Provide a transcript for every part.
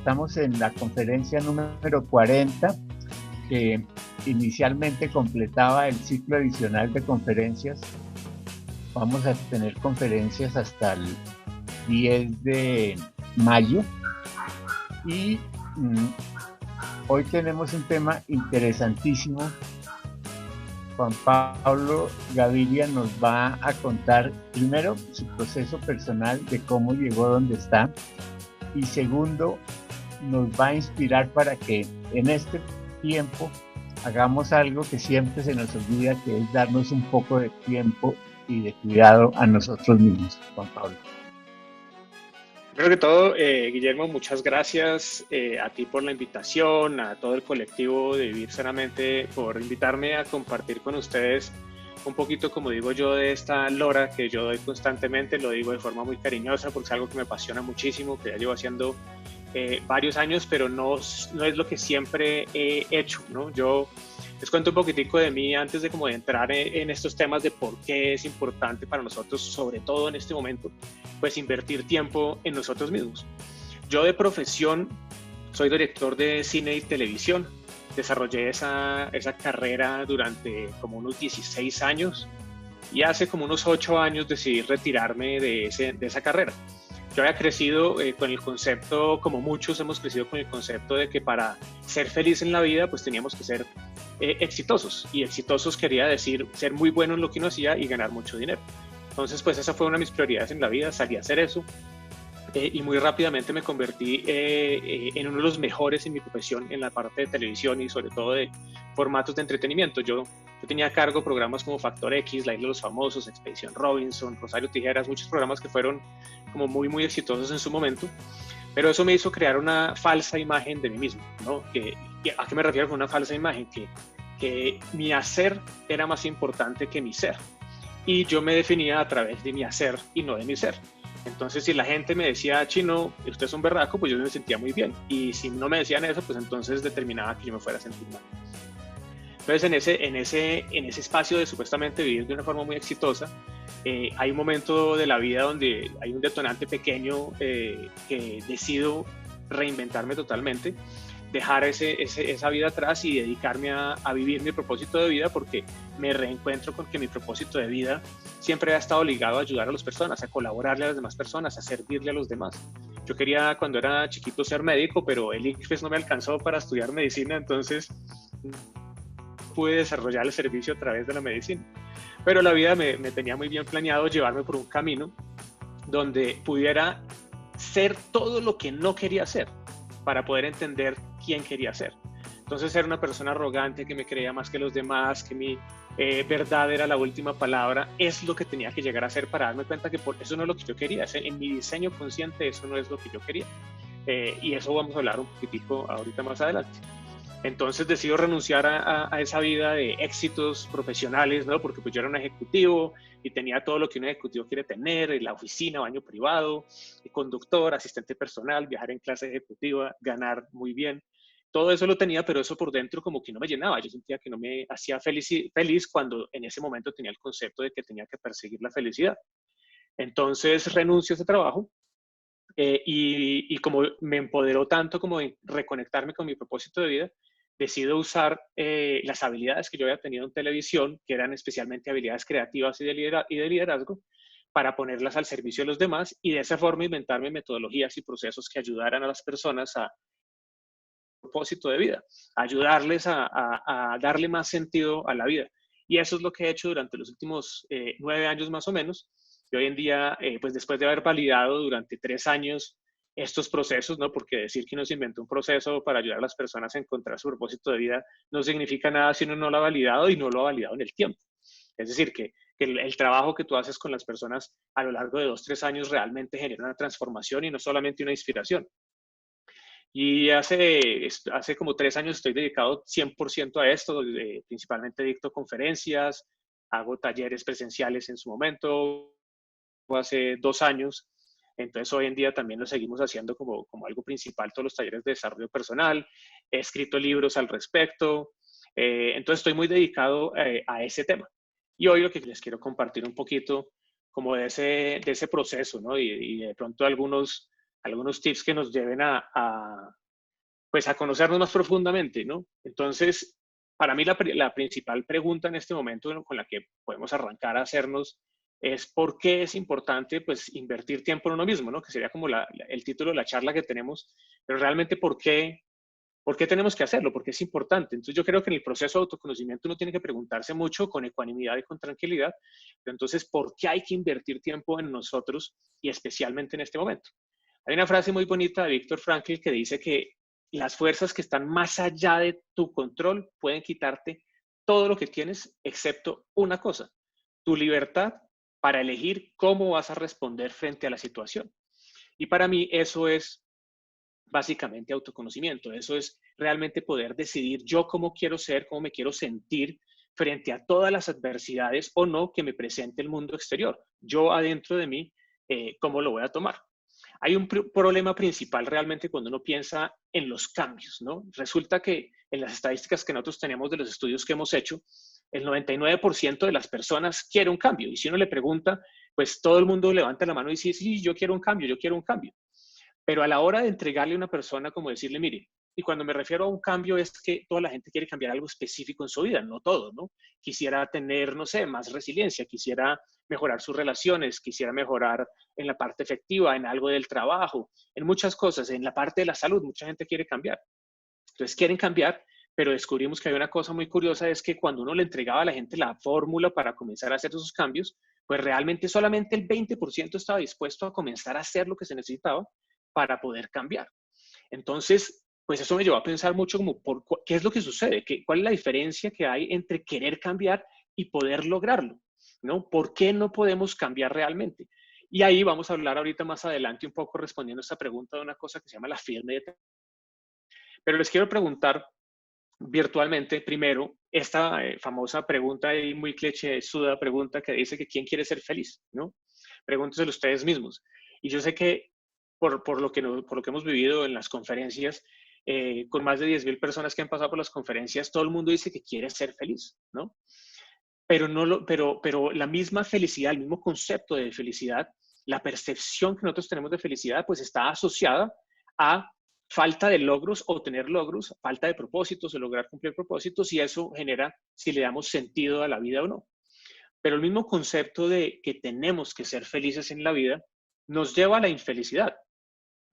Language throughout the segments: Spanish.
estamos en la conferencia número 40, que inicialmente completaba el ciclo adicional de conferencias. Vamos a tener conferencias hasta el 10 de mayo y hoy tenemos un tema interesantísimo. Juan Pablo Gaviria nos va a contar primero su proceso personal de cómo llegó donde está y segundo nos va a inspirar para que en este tiempo hagamos algo que siempre se nos olvida, que es darnos un poco de tiempo y de cuidado a nosotros mismos. Juan Pablo. Primero que todo, Guillermo, muchas gracias a ti por la invitación, a todo el colectivo de Vivir Sanamente por invitarme a compartir con ustedes un poquito, como digo yo, de esta lora que yo doy constantemente. Lo digo de forma muy cariñosa porque es algo que me apasiona muchísimo, que ya llevo haciendo varios años, pero no es lo que siempre he hecho, ¿no? Yo les cuento un poquitico de mí antes de como de entrar en estos temas de por qué es importante para nosotros, sobre todo en este momento, pues invertir tiempo en nosotros mismos. Yo de profesión soy director de cine y televisión. Desarrollé esa carrera durante como unos 16 años y hace como unos 8 años decidí retirarme de esa carrera. Yo había crecido con el concepto, como muchos hemos crecido con el concepto de que para ser feliz en la vida pues teníamos que ser exitosos, y exitosos quería decir ser muy bueno en lo que uno hacía y ganar mucho dinero. Entonces pues esa fue una de mis prioridades en la vida, salí a hacer eso y muy rápidamente me convertí en uno de los mejores en mi profesión en la parte de televisión y sobre todo de formatos de entretenimiento. Yo tenía a cargo programas como Factor X, La Isla de los Famosos, Expedición Robinson, Rosario Tijeras, muchos programas que fueron como muy, muy exitosos en su momento, pero eso me hizo crear una falsa imagen de mí mismo, ¿no? ¿A qué me refiero con una falsa imagen? Que mi hacer era más importante que mi ser, y yo me definía a través de mi hacer y no de mi ser. Entonces, si la gente me decía, Chino, usted es un berraco, pues yo me sentía muy bien. Y si no me decían eso, pues entonces determinaba que yo me fuera a sentir mal. Entonces, en ese espacio de supuestamente vivir de una forma muy exitosa, hay un momento de la vida donde hay un detonante pequeño que decido reinventarme totalmente, dejar esa vida atrás y dedicarme a vivir mi propósito de vida, porque me reencuentro con que mi propósito de vida siempre ha estado ligado a ayudar a las personas, a colaborarle a las demás personas, a servirle a los demás. Yo quería cuando era chiquito ser médico, pero el ICFES no me alcanzó para estudiar medicina, entonces pude desarrollar el servicio a través de la medicina. Pero la vida me tenía muy bien planeado llevarme por un camino donde pudiera ser todo lo que no quería ser, para poder entender quién quería ser. Entonces, ser una persona arrogante que me creía más que los demás, que mi verdad era la última palabra, es lo que tenía que llegar a ser para darme cuenta que eso no es lo que yo quería. En mi diseño consciente eso no es lo que yo quería. Y eso vamos a hablar un poquitico ahorita más adelante. Entonces decido renunciar a esa vida de éxitos profesionales, ¿no? Porque pues yo era un ejecutivo y tenía todo lo que un ejecutivo quiere tener: la oficina, baño privado, conductor, asistente personal, viajar en clase ejecutiva, ganar muy bien. Todo eso lo tenía, pero eso por dentro como que no me llenaba. Yo sentía que no me hacía feliz cuando en ese momento tenía el concepto de que tenía que perseguir la felicidad. Entonces renuncio a ese trabajo y como me empoderó tanto como de reconectarme con mi propósito de vida, decido usar las habilidades que yo había tenido en televisión, que eran especialmente habilidades creativas y de liderazgo, para ponerlas al servicio de los demás y de esa forma inventarme metodologías y procesos que ayudaran a las personas a propósito de vida, ayudarles a darle más sentido a la vida. Y eso es lo que he hecho durante los últimos 9 años más o menos. Y hoy en día, pues después de haber validado durante 3 años estos procesos, ¿no? Porque decir que uno se inventó un proceso para ayudar a las personas a encontrar su propósito de vida no significa nada si uno no lo ha validado y no lo ha validado en el tiempo. Es decir, que el trabajo que tú haces con las personas a lo largo de 2, 3 años realmente genera una transformación y no solamente una inspiración. Y hace como 3 años estoy dedicado 100% a esto, principalmente dicto conferencias, hago talleres presenciales en su momento, hace 2 años. Entonces hoy en día también lo seguimos haciendo como algo principal, todos los talleres de desarrollo personal. He escrito libros al respecto. Entonces estoy muy dedicado a ese tema. Y hoy lo que les quiero compartir un poquito como de ese proceso, ¿no? Y de pronto algunos algunos tips que nos lleven pues a conocernos más profundamente, ¿no? Entonces, para mí la principal pregunta en este momento, ¿no?, con la que podemos arrancar a hacernos es por qué es importante, pues, invertir tiempo en uno mismo, ¿no? Que sería como el título de la charla que tenemos, pero realmente ¿por qué tenemos que hacerlo? Porque es importante. Entonces yo creo que en el proceso de autoconocimiento uno tiene que preguntarse mucho con ecuanimidad y con tranquilidad, pero entonces, ¿por qué hay que invertir tiempo en nosotros y especialmente en este momento? Hay una frase muy bonita de Víctor Frankl que dice que las fuerzas que están más allá de tu control pueden quitarte todo lo que tienes, excepto una cosa, tu libertad para elegir cómo vas a responder frente a la situación. Y para mí eso es básicamente autoconocimiento. Eso es realmente poder decidir yo cómo quiero ser, cómo me quiero sentir frente a todas las adversidades o no que me presente el mundo exterior. Yo adentro de mí, cómo lo voy a tomar. Hay un problema principal realmente cuando uno piensa en los cambios, ¿no? Resulta que en las estadísticas que nosotros tenemos de los estudios que hemos hecho, el 99% de las personas quiere un cambio. Y si uno le pregunta, pues todo el mundo levanta la mano y dice, sí, yo quiero un cambio, yo quiero un cambio. Pero a la hora de entregarle a una persona, como decirle, mire, y cuando me refiero a un cambio es que toda la gente quiere cambiar algo específico en su vida, no todo, ¿no? Quisiera tener, no sé, más resiliencia, quisiera mejorar sus relaciones, quisiera mejorar en la parte efectiva, en algo del trabajo, en muchas cosas, en la parte de la salud, mucha gente quiere cambiar. Entonces quieren cambiar, pero descubrimos que hay una cosa muy curiosa, es que cuando uno le entregaba a la gente la fórmula para comenzar a hacer esos cambios, pues realmente solamente el 20% estaba dispuesto a comenzar a hacer lo que se necesitaba para poder cambiar. Entonces, pues eso me llevó a pensar mucho como qué es lo que sucede, cuál es la diferencia que hay entre querer cambiar y poder lograrlo, ¿no? ¿Por qué no podemos cambiar realmente? Y ahí vamos a hablar ahorita más adelante un poco respondiendo a esta pregunta de una cosa que se llama la firme. Pero les quiero preguntar virtualmente, primero, esta famosa pregunta y muy clichésuda pregunta que dice que ¿quién quiere ser feliz? ¿No? Pregúntenselo ustedes mismos. Y yo sé que por lo que hemos vivido en las conferencias, con más de 10.000 personas que han pasado por las conferencias, todo el mundo dice que quiere ser feliz, ¿no? Pero la misma felicidad, el mismo concepto de felicidad, la percepción que nosotros tenemos de felicidad, pues está asociada a falta de logros o tener logros, falta de propósitos o lograr cumplir propósitos, y eso genera si le damos sentido a la vida o no. Pero el mismo concepto de que tenemos que ser felices en la vida nos lleva a la infelicidad.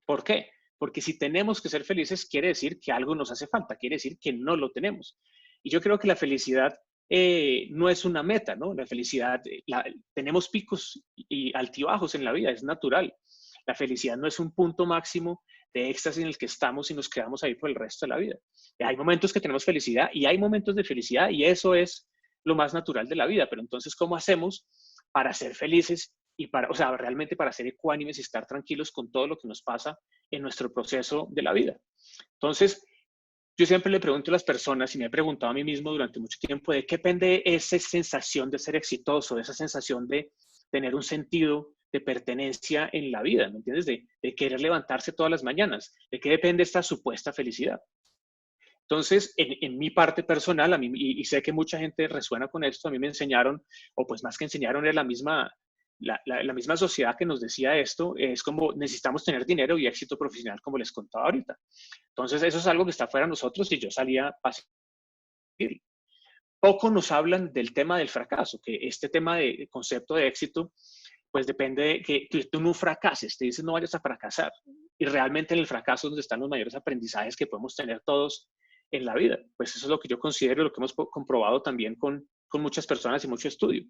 ¿Por qué? Porque si tenemos que ser felices, quiere decir que algo nos hace falta, quiere decir que no lo tenemos. Y yo creo que la felicidad no es una meta, ¿no? La felicidad, tenemos picos y altibajos en la vida, es natural. La felicidad no es un punto máximo de éxtasis en el que estamos y nos quedamos ahí por el resto de la vida. Hay momentos que tenemos felicidad y hay momentos de felicidad y eso es lo más natural de la vida. Pero entonces, ¿cómo hacemos para ser felices y para, o sea, realmente para ser ecuánimes y estar tranquilos con todo lo que nos pasa en nuestro proceso de la vida? Entonces, yo siempre le pregunto a las personas y me he preguntado a mí mismo durante mucho tiempo de qué depende esa sensación de ser exitoso, esa sensación de tener un sentido de pertenencia en la vida, ¿me entiendes? De querer levantarse todas las mañanas. ¿De qué depende esta supuesta felicidad? Entonces, en mi parte personal, a mí, y sé que mucha gente resuena con esto, a mí me enseñaron, o pues más que enseñaron, es la misma sociedad que nos decía esto, es como necesitamos tener dinero y éxito profesional, como les contaba ahorita. Entonces, eso es algo que está fuera de nosotros y yo salía a seguir. Poco nos hablan del tema del fracaso, que este tema de concepto de éxito, pues depende de que tú no fracases, te dicen no vayas a fracasar. Y realmente en el fracaso es donde están los mayores aprendizajes que podemos tener todos en la vida. Pues eso es lo que yo considero, lo que hemos comprobado también con muchas personas y mucho estudio.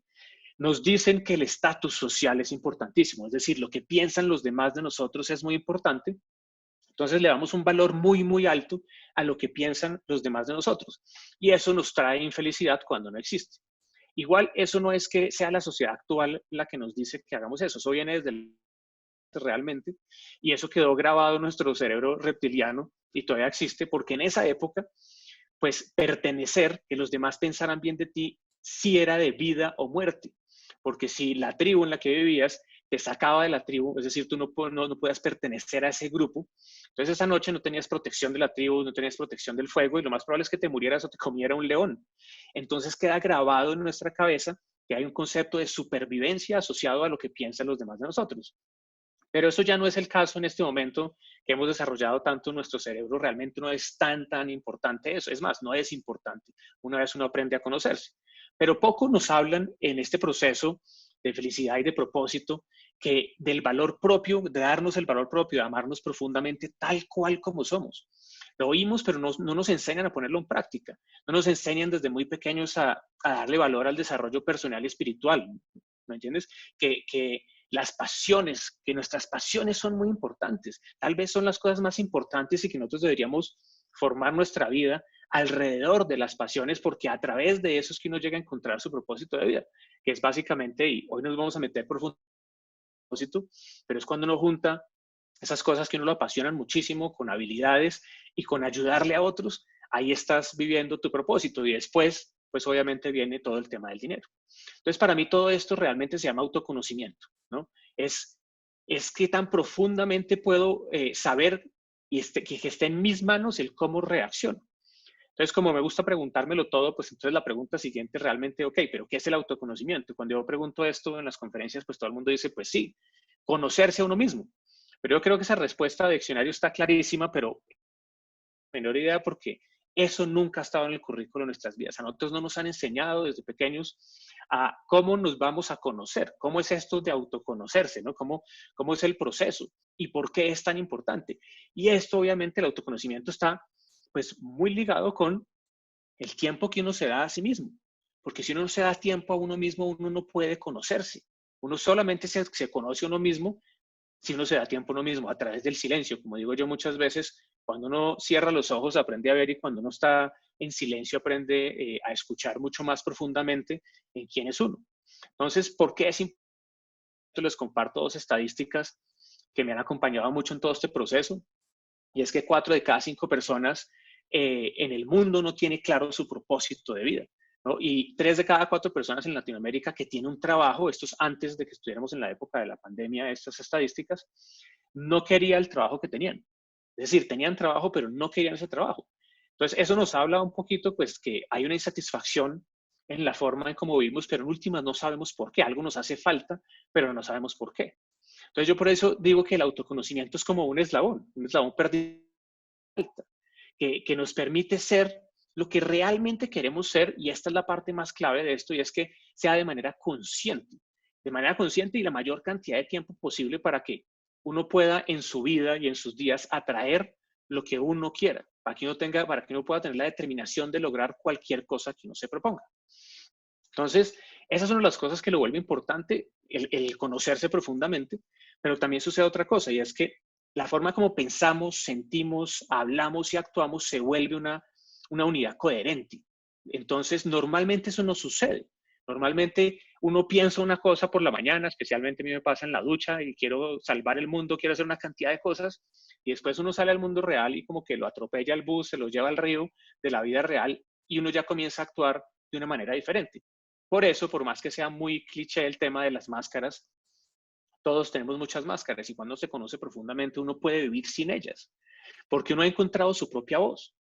Nos dicen que el estatus social es importantísimo, es decir, lo que piensan los demás de nosotros es muy importante. Entonces le damos un valor muy, muy alto a lo que piensan los demás de nosotros. Y eso nos trae infelicidad cuando no existe. Igual, eso no es que sea la sociedad actual la que nos dice que hagamos eso. Eso viene desde realmente. Y eso quedó grabado en nuestro cerebro reptiliano y todavía existe porque en esa época, pues pertenecer, que los demás pensaran bien de ti, sí era de vida o muerte. Porque si la tribu en la que vivías te sacaba de la tribu, es decir, tú no podías pertenecer a ese grupo, entonces esa noche no tenías protección de la tribu, no tenías protección del fuego y lo más probable es que te murieras o te comiera un león. Entonces queda grabado en nuestra cabeza que hay un concepto de supervivencia asociado a lo que piensan los demás de nosotros. Pero eso ya no es el caso en este momento que hemos desarrollado tanto nuestro cerebro, realmente no es tan importante eso. Es más, no es importante una vez uno aprende a conocerse. Pero poco nos hablan en este proceso de felicidad y de propósito que del valor propio, de darnos el valor propio, de amarnos profundamente tal cual como somos. Lo oímos, pero no nos enseñan a ponerlo en práctica. No nos enseñan desde muy pequeños a darle valor al desarrollo personal y espiritual. ¿Me entiendes? Que las pasiones, que nuestras pasiones son muy importantes. Tal vez son las cosas más importantes y que nosotros deberíamos formar nuestra vida alrededor de las pasiones, porque a través de eso es que uno llega a encontrar su propósito de vida, que es básicamente, y hoy nos vamos a meter por propósito, pero es cuando uno junta esas cosas que uno lo apasionan muchísimo, con habilidades y con ayudarle a otros, ahí estás viviendo tu propósito y después, pues obviamente viene todo el tema del dinero. Entonces, para mí todo esto realmente se llama autoconocimiento, ¿no? Es que tan profundamente puedo saber y que esté en mis manos el cómo reacciono. Entonces, como me gusta preguntármelo todo, pues entonces la pregunta siguiente realmente, ok, pero ¿qué es el autoconocimiento? Cuando yo pregunto esto en las conferencias, pues todo el mundo dice, pues sí, conocerse a uno mismo. Pero yo creo que esa respuesta de diccionario está clarísima, pero menor idea porque eso nunca ha estado en el currículo de nuestras vidas. A nosotros no nos han enseñado desde pequeños a cómo nos vamos a conocer, cómo es esto de autoconocerse, ¿no? Cómo es el proceso y por qué es tan importante. Y esto, obviamente, el autoconocimiento está pues muy ligado con el tiempo que uno se da a sí mismo. Porque si uno no se da tiempo a uno mismo, uno no puede conocerse. Uno solamente se conoce a uno mismo si uno se da tiempo a uno mismo, a través del silencio. Como digo yo muchas veces, cuando uno cierra los ojos aprende a ver y cuando uno está en silencio aprende a escuchar mucho más profundamente en quién es uno. Entonces, ¿por qué es importante? Les comparto dos estadísticas que me han acompañado mucho en todo este proceso. Y es que 4 de cada 5 personas en el mundo no tiene claro su propósito de vida, ¿no? Y 3 de cada 4 personas en Latinoamérica que tienen un trabajo, esto es antes de que estuviéramos en la época de la pandemia, estas estadísticas, no quería el trabajo que tenían. Es decir, tenían trabajo, pero no querían ese trabajo. Entonces, eso nos habla un poquito, pues, que hay una insatisfacción en la forma en cómo vivimos, pero en últimas no sabemos por qué. Algo nos hace falta, pero no sabemos por qué. Entonces, yo por eso digo que el autoconocimiento es como un eslabón perdido que nos permite ser lo que realmente queremos ser, y esta es la parte más clave de esto, y es que sea de manera consciente y la mayor cantidad de tiempo posible para que uno pueda en su vida y en sus días atraer lo que uno quiera, para que uno pueda tener la determinación de lograr cualquier cosa que uno se proponga. Entonces, esas son las cosas que lo vuelve importante, el conocerse profundamente, pero también sucede otra cosa, y es que la forma como pensamos, sentimos, hablamos y actuamos se vuelve una unidad coherente. Entonces, normalmente eso no sucede. Normalmente uno piensa una cosa por la mañana, especialmente a mí me pasa en la ducha y quiero salvar el mundo, quiero hacer una cantidad de cosas, y después uno sale al mundo real y como que lo atropella el bus, se lo lleva al río de la vida real y uno ya comienza a actuar de una manera diferente. Por eso, por más que sea muy cliché el tema de las máscaras, todos tenemos muchas máscaras y cuando se conoce profundamente uno puede vivir sin ellas, porque uno ha encontrado su propia voz.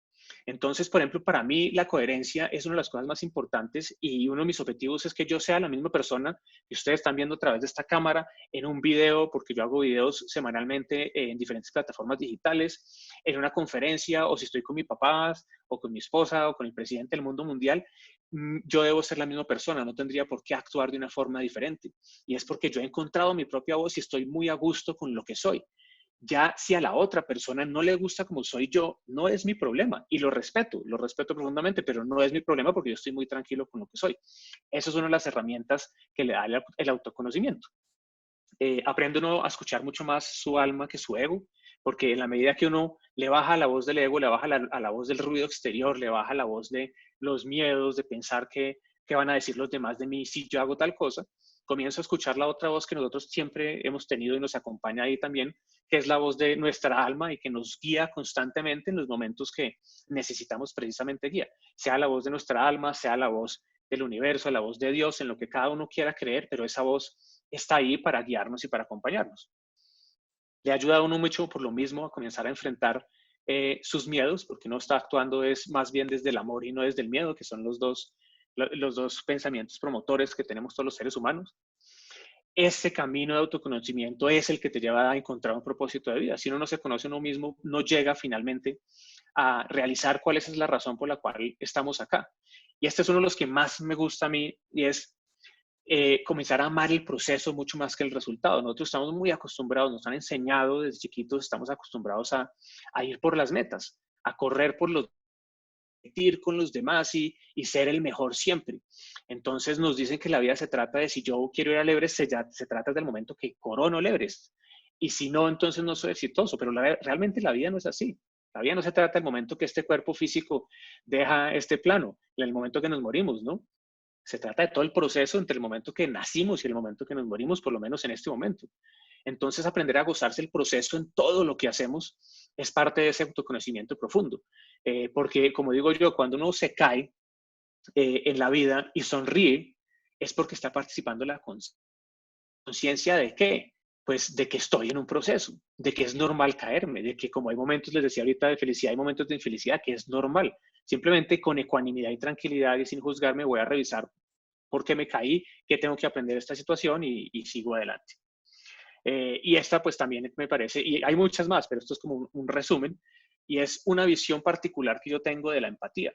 Entonces, por ejemplo, para mí la coherencia es una de las cosas más importantes y uno de mis objetivos es que yo sea la misma persona que ustedes están viendo a través de esta cámara en un video, porque yo hago videos semanalmente en diferentes plataformas digitales, en una conferencia o si estoy con mis papás o con mi esposa o con el presidente del mundo mundial, yo debo ser la misma persona, no tendría por qué actuar de una forma diferente. Y es porque yo he encontrado mi propia voz y estoy muy a gusto con lo que soy. Ya si a la otra persona no le gusta como soy yo, no es mi problema y lo respeto profundamente, pero no es mi problema porque yo estoy muy tranquilo con lo que soy. Esas son las herramientas que le da el autoconocimiento. Aprende uno a escuchar mucho más su alma que su ego, porque en la medida que uno le baja la voz del ego, le baja a la voz del ruido exterior, le baja la voz de los miedos, de pensar qué van a decir los demás de mí si yo hago tal cosa, comienzo a escuchar la otra voz que nosotros siempre hemos tenido y nos acompaña ahí también, que es la voz de nuestra alma y que nos guía constantemente en los momentos que necesitamos precisamente guía, sea la voz de nuestra alma, sea la voz del universo, la voz de Dios, en lo que cada uno quiera creer, pero esa voz está ahí para guiarnos y para acompañarnos. Le ayuda a uno mucho por lo mismo a comenzar a enfrentar sus miedos, porque no está actuando es más bien desde el amor y no desde el miedo, que son los dos pensamientos promotores que tenemos todos los seres humanos. Este camino de autoconocimiento es el que te lleva a encontrar un propósito de vida. Si uno no se conoce a uno mismo, no llega finalmente a realizar cuál es la razón por la cual estamos acá. Y este es uno de los que más me gusta a mí, y es comenzar a amar el proceso mucho más que el resultado. Nosotros estamos muy acostumbrados, nos han enseñado desde chiquitos, estamos acostumbrados a ir por las metas, a correr por los competir con los demás y ser el mejor siempre. Entonces nos dicen que la vida se trata de si yo quiero ir al Everest, se trata del momento que corono el Everest. Y si no, entonces no soy exitoso. Pero realmente la vida no es así. La vida no se trata del momento que este cuerpo físico deja este plano, en el momento que nos morimos, ¿no? Se trata de todo el proceso entre el momento que nacimos y el momento que nos morimos, por lo menos en este momento. Entonces, aprender a gozarse el proceso en todo lo que hacemos es parte de ese autoconocimiento profundo. Porque, como digo yo, cuando uno se cae en la vida y sonríe, es porque está participando en la conciencia de qué, pues de que estoy en un proceso, de que es normal caerme, de que como hay momentos, les decía ahorita, de felicidad, hay momentos de infelicidad, que es normal. Simplemente con ecuanimidad y tranquilidad y sin juzgarme voy a revisar por qué me caí, qué tengo que aprender de esta situación y sigo adelante. Y esta pues también me parece, y hay muchas más, pero esto es como un resumen, y es una visión particular que yo tengo de la empatía.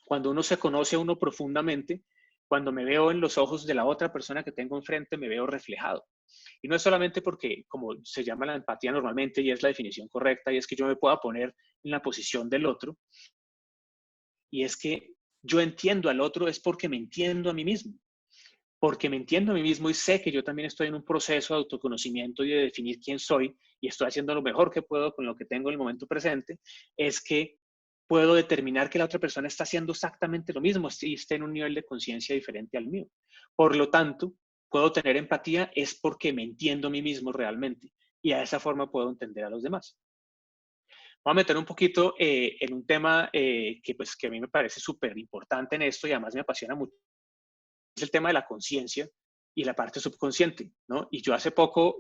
Cuando uno se conoce a uno profundamente, cuando me veo en los ojos de la otra persona que tengo enfrente, me veo reflejado. Y no es solamente porque, como se llama la empatía normalmente, y es la definición correcta, y es que yo me pueda poner en la posición del otro, y es que yo entiendo al otro es porque me entiendo a mí mismo. Porque me entiendo a mí mismo y sé que yo también estoy en un proceso de autoconocimiento y de definir quién soy y estoy haciendo lo mejor que puedo con lo que tengo en el momento presente, es que puedo determinar que la otra persona está haciendo exactamente lo mismo y está en un nivel de conciencia diferente al mío. Por lo tanto, puedo tener empatía es porque me entiendo a mí mismo realmente y a esa forma puedo entender a los demás. Voy a meter un poquito en un tema que a mí me parece súper importante en esto y además me apasiona mucho, es el tema de la conciencia y la parte subconsciente, ¿no? Y yo hace poco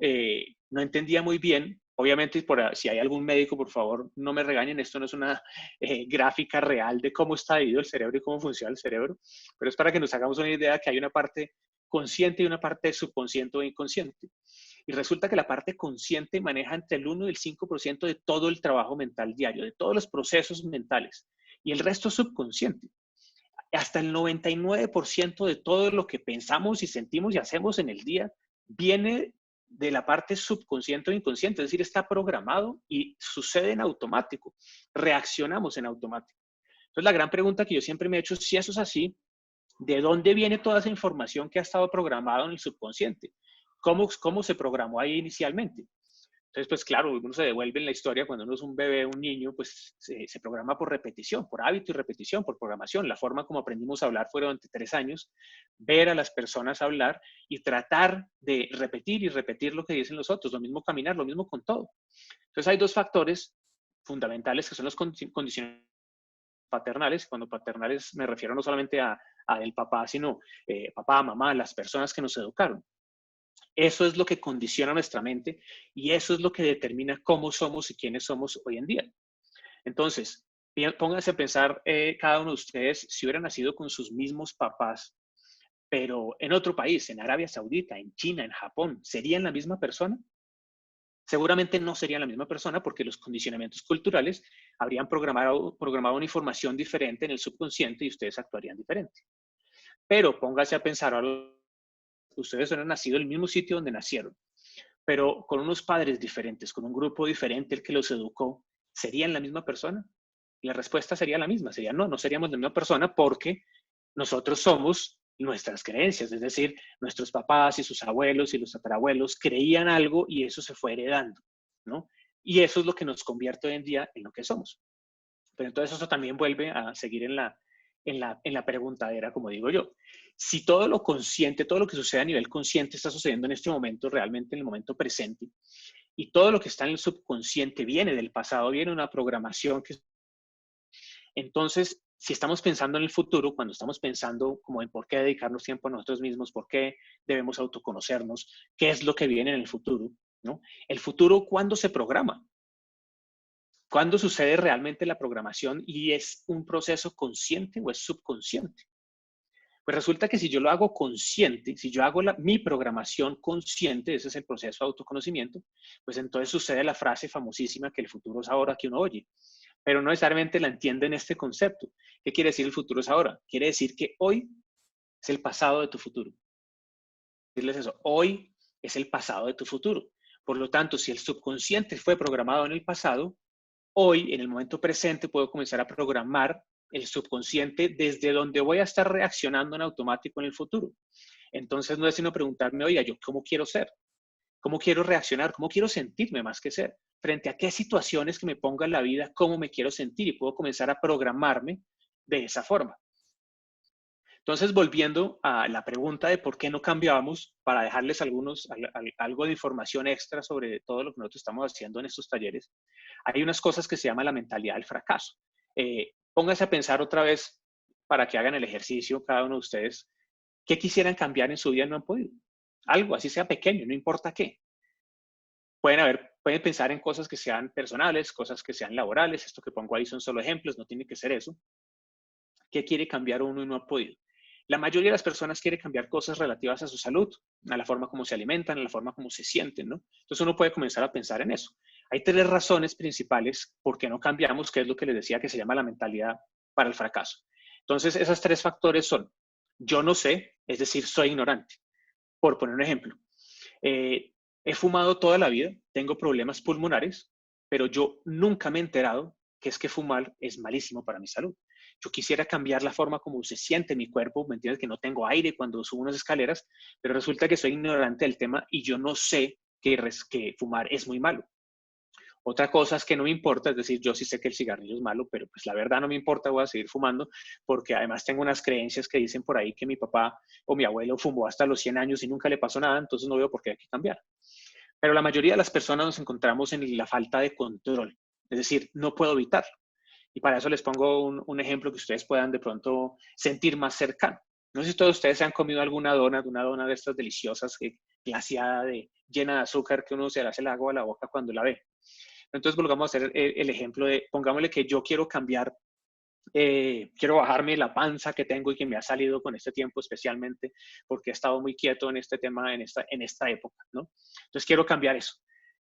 no entendía muy bien, obviamente si hay algún médico, por favor, no me regañen, esto no es una gráfica real de cómo está dividido el cerebro y cómo funciona el cerebro, pero es para que nos hagamos una idea que hay una parte consciente y una parte subconsciente o inconsciente. Y resulta que la parte consciente maneja entre el 1 y el 5% de todo el trabajo mental diario, de todos los procesos mentales, y el resto es subconsciente. Hasta el 99% de todo lo que pensamos y sentimos y hacemos en el día viene de la parte subconsciente o inconsciente, es decir, está programado y sucede en automático, reaccionamos en automático. Entonces, la gran pregunta que yo siempre me he hecho es si eso es así, ¿de dónde viene toda esa información que ha estado programada en el subconsciente? ¿Cómo se programó ahí inicialmente? Entonces, pues claro, uno se devuelve en la historia cuando uno es un bebé, un niño, pues se programa por repetición, por hábito y repetición, por programación. La forma como aprendimos a hablar fue durante 3 años, ver a las personas hablar y tratar de repetir y repetir lo que dicen los otros, lo mismo caminar, lo mismo con todo. Entonces hay 2 factores fundamentales que son los condicionantes paternales. Cuando paternales me refiero no solamente a el papá, sino papá, mamá, las personas que nos educaron. Eso es lo que condiciona nuestra mente y eso es lo que determina cómo somos y quiénes somos hoy en día. Entonces, pónganse a pensar cada uno de ustedes si hubiera nacido con sus mismos papás, pero en otro país, en Arabia Saudita, en China, en Japón, ¿serían la misma persona? Seguramente no serían la misma persona porque los condicionamientos culturales habrían programado una información diferente en el subconsciente y ustedes actuarían diferente. Pero pónganse a pensar ahora, ustedes han nacido en el mismo sitio donde nacieron, pero con unos padres diferentes, con un grupo diferente el que los educó, ¿serían la misma persona? Y la respuesta sería la misma, sería no, no seríamos la misma persona porque nosotros somos nuestras creencias, es decir, nuestros papás y sus abuelos y los tatarabuelos creían algo y eso se fue heredando, ¿no? Y eso es lo que nos convierte hoy en día en lo que somos. Pero entonces eso también vuelve a seguir en la preguntadera, como digo yo. Si todo lo consciente, todo lo que sucede a nivel consciente está sucediendo en este momento, realmente en el momento presente, y todo lo que está en el subconsciente viene del pasado, viene una programación que... Entonces, si estamos pensando en el futuro, cuando estamos pensando como en por qué dedicarnos tiempo a nosotros mismos, por qué debemos autoconocernos, qué es lo que viene en el futuro, ¿no? El futuro, ¿cuándo se programa? ¿Cuándo sucede realmente la programación y es un proceso consciente o es subconsciente? Pues resulta que si yo lo hago consciente, si yo hago mi programación consciente, ese es el proceso de autoconocimiento, pues entonces sucede la frase famosísima que el futuro es ahora que uno oye, pero no necesariamente la entiende en este concepto. ¿Qué quiere decir el futuro es ahora? Quiere decir que hoy es el pasado de tu futuro. Decirles eso, hoy es el pasado de tu futuro. Por lo tanto, si el subconsciente fue programado en el pasado, hoy, en el momento presente, puedo comenzar a programar el subconsciente desde donde voy a estar reaccionando en automático en el futuro. Entonces, no es sino preguntarme, oiga, ¿yo cómo quiero ser? ¿Cómo quiero reaccionar? ¿Cómo quiero sentirme más que ser? Frente a qué situaciones que me ponga en la vida, ¿cómo me quiero sentir? Y puedo comenzar a programarme de esa forma. Entonces, volviendo a la pregunta de por qué no cambiábamos, para dejarles algo de información extra sobre todo lo que nosotros estamos haciendo en estos talleres, hay unas cosas que se llama la mentalidad del fracaso. Pónganse a pensar otra vez para que hagan el ejercicio cada uno de ustedes, qué quisieran cambiar en su vida y no han podido. Algo, así sea pequeño, no importa qué. Pueden pensar en cosas que sean personales, cosas que sean laborales. Esto que pongo ahí son solo ejemplos, no tiene que ser eso. ¿Qué quiere cambiar uno y no ha podido? La mayoría de las personas quiere cambiar cosas relativas a su salud, a la forma como se alimentan, a la forma como se sienten, ¿no? Entonces uno puede comenzar a pensar en eso. Hay 3 razones principales por qué no cambiamos, que es lo que les decía que se llama la mentalidad para el fracaso. Entonces, esos 3 factores son, yo no sé, es decir, soy ignorante. Por poner un ejemplo, he fumado toda la vida, tengo problemas pulmonares, pero yo nunca me he enterado que es que fumar es malísimo para mi salud. Yo quisiera cambiar la forma como se siente mi cuerpo, ¿me entiendes? Que no tengo aire cuando subo unas escaleras, pero resulta que soy ignorante del tema y yo no sé que fumar es muy malo. Otra cosa es que no me importa, es decir, yo sí sé que el cigarrillo es malo, pero pues la verdad no me importa, voy a seguir fumando, porque además tengo unas creencias que dicen por ahí que mi papá o mi abuelo fumó hasta los 100 años y nunca le pasó nada, entonces no veo por qué hay que cambiar. Pero la mayoría de las personas nos encontramos en la falta de control, es decir, no puedo evitarlo. Y para eso les pongo un ejemplo que ustedes puedan de pronto sentir más cercano. No sé si todos ustedes se han comido alguna dona, una dona de estas deliciosas, glaseada, llena de azúcar, que uno se le hace el agua a la boca cuando la ve. Entonces, volvamos a hacer el ejemplo de, pongámosle que yo quiero cambiar, quiero bajarme la panza que tengo y que me ha salido con este tiempo especialmente porque he estado muy quieto en este tema, en esta época, ¿no? Entonces, quiero cambiar eso.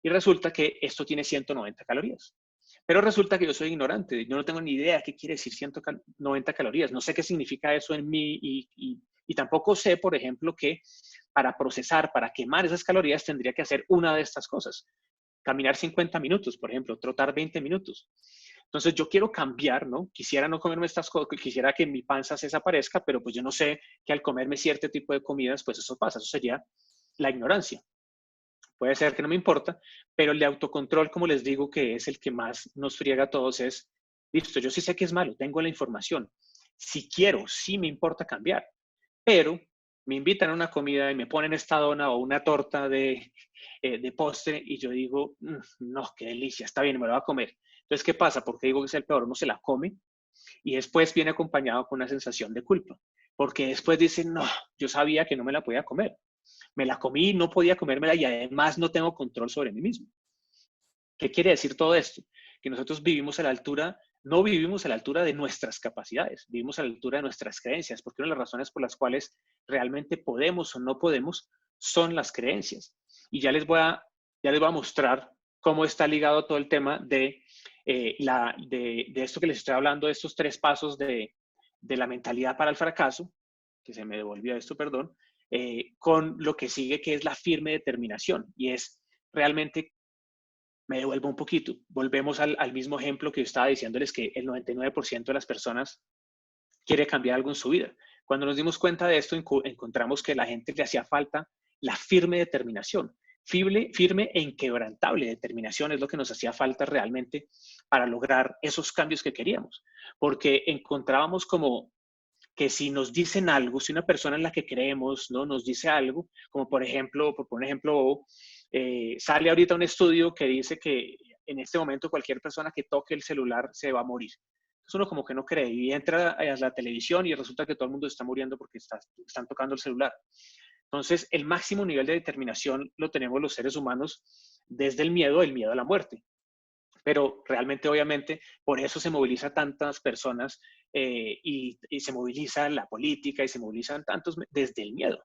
Y resulta que esto tiene 190 calorías. Pero resulta que yo soy ignorante, yo no tengo ni idea qué quiere decir 190 calorías, no sé qué significa eso en mí y tampoco sé, por ejemplo, que para procesar, para quemar esas calorías tendría que hacer una de estas cosas. Caminar 50 minutos, por ejemplo, trotar 20 minutos. Entonces yo quiero cambiar, ¿no? Quisiera no comerme estas cosas, quisiera que mi panza se desaparezca, pero pues yo no sé que al comerme cierto tipo de comidas, pues eso pasa, eso sería la ignorancia. Puede ser que no me importa, pero el de autocontrol, como les digo, que es el que más nos friega a todos, es, listo, yo sí sé que es malo, tengo la información. Si quiero, sí me importa cambiar, pero me invitan a una comida y me ponen esta dona o una torta de postre y yo digo, no, qué delicia, está bien, me lo voy a comer. Entonces, ¿qué pasa? Porque digo que es el peor, uno se la come y después viene acompañado con una sensación de culpa, porque después dice, no, yo sabía que no me la podía comer. Me la comí, no podía comérmela y además no tengo control sobre mí mismo. ¿Qué quiere decir todo esto? Que nosotros vivimos a la altura, no vivimos a la altura de nuestras capacidades, vivimos a la altura de nuestras creencias, porque una de las razones por las cuales realmente podemos o no podemos son las creencias. Y ya les voy a mostrar cómo está ligado todo el tema de esto que les estoy hablando, de estos 3 pasos de la mentalidad para el fracaso, que se me devolvió esto, perdón, con lo que sigue, que es la firme determinación. Y es realmente, me devuelvo un poquito, volvemos al mismo ejemplo que yo estaba diciéndoles, que el 99% de las personas quiere cambiar algo en su vida. Cuando nos dimos cuenta de esto, encontramos que a la gente le hacía falta la firme determinación. Firme e inquebrantable determinación es lo que nos hacía falta realmente para lograr esos cambios que queríamos. Porque encontrábamos como que si nos dicen algo, si una persona en la que creemos, ¿no?, nos dice algo, como por ejemplo, sale ahorita un estudio que dice que en este momento cualquier persona que toque el celular se va a morir. Entonces uno como que no cree y entra a la televisión y resulta que todo el mundo está muriendo porque están tocando el celular. Entonces el máximo nivel de determinación lo tenemos los seres humanos desde el miedo a la muerte. Pero realmente, obviamente, por eso se moviliza tantas personas y se moviliza la política y se movilizan tantos desde el miedo.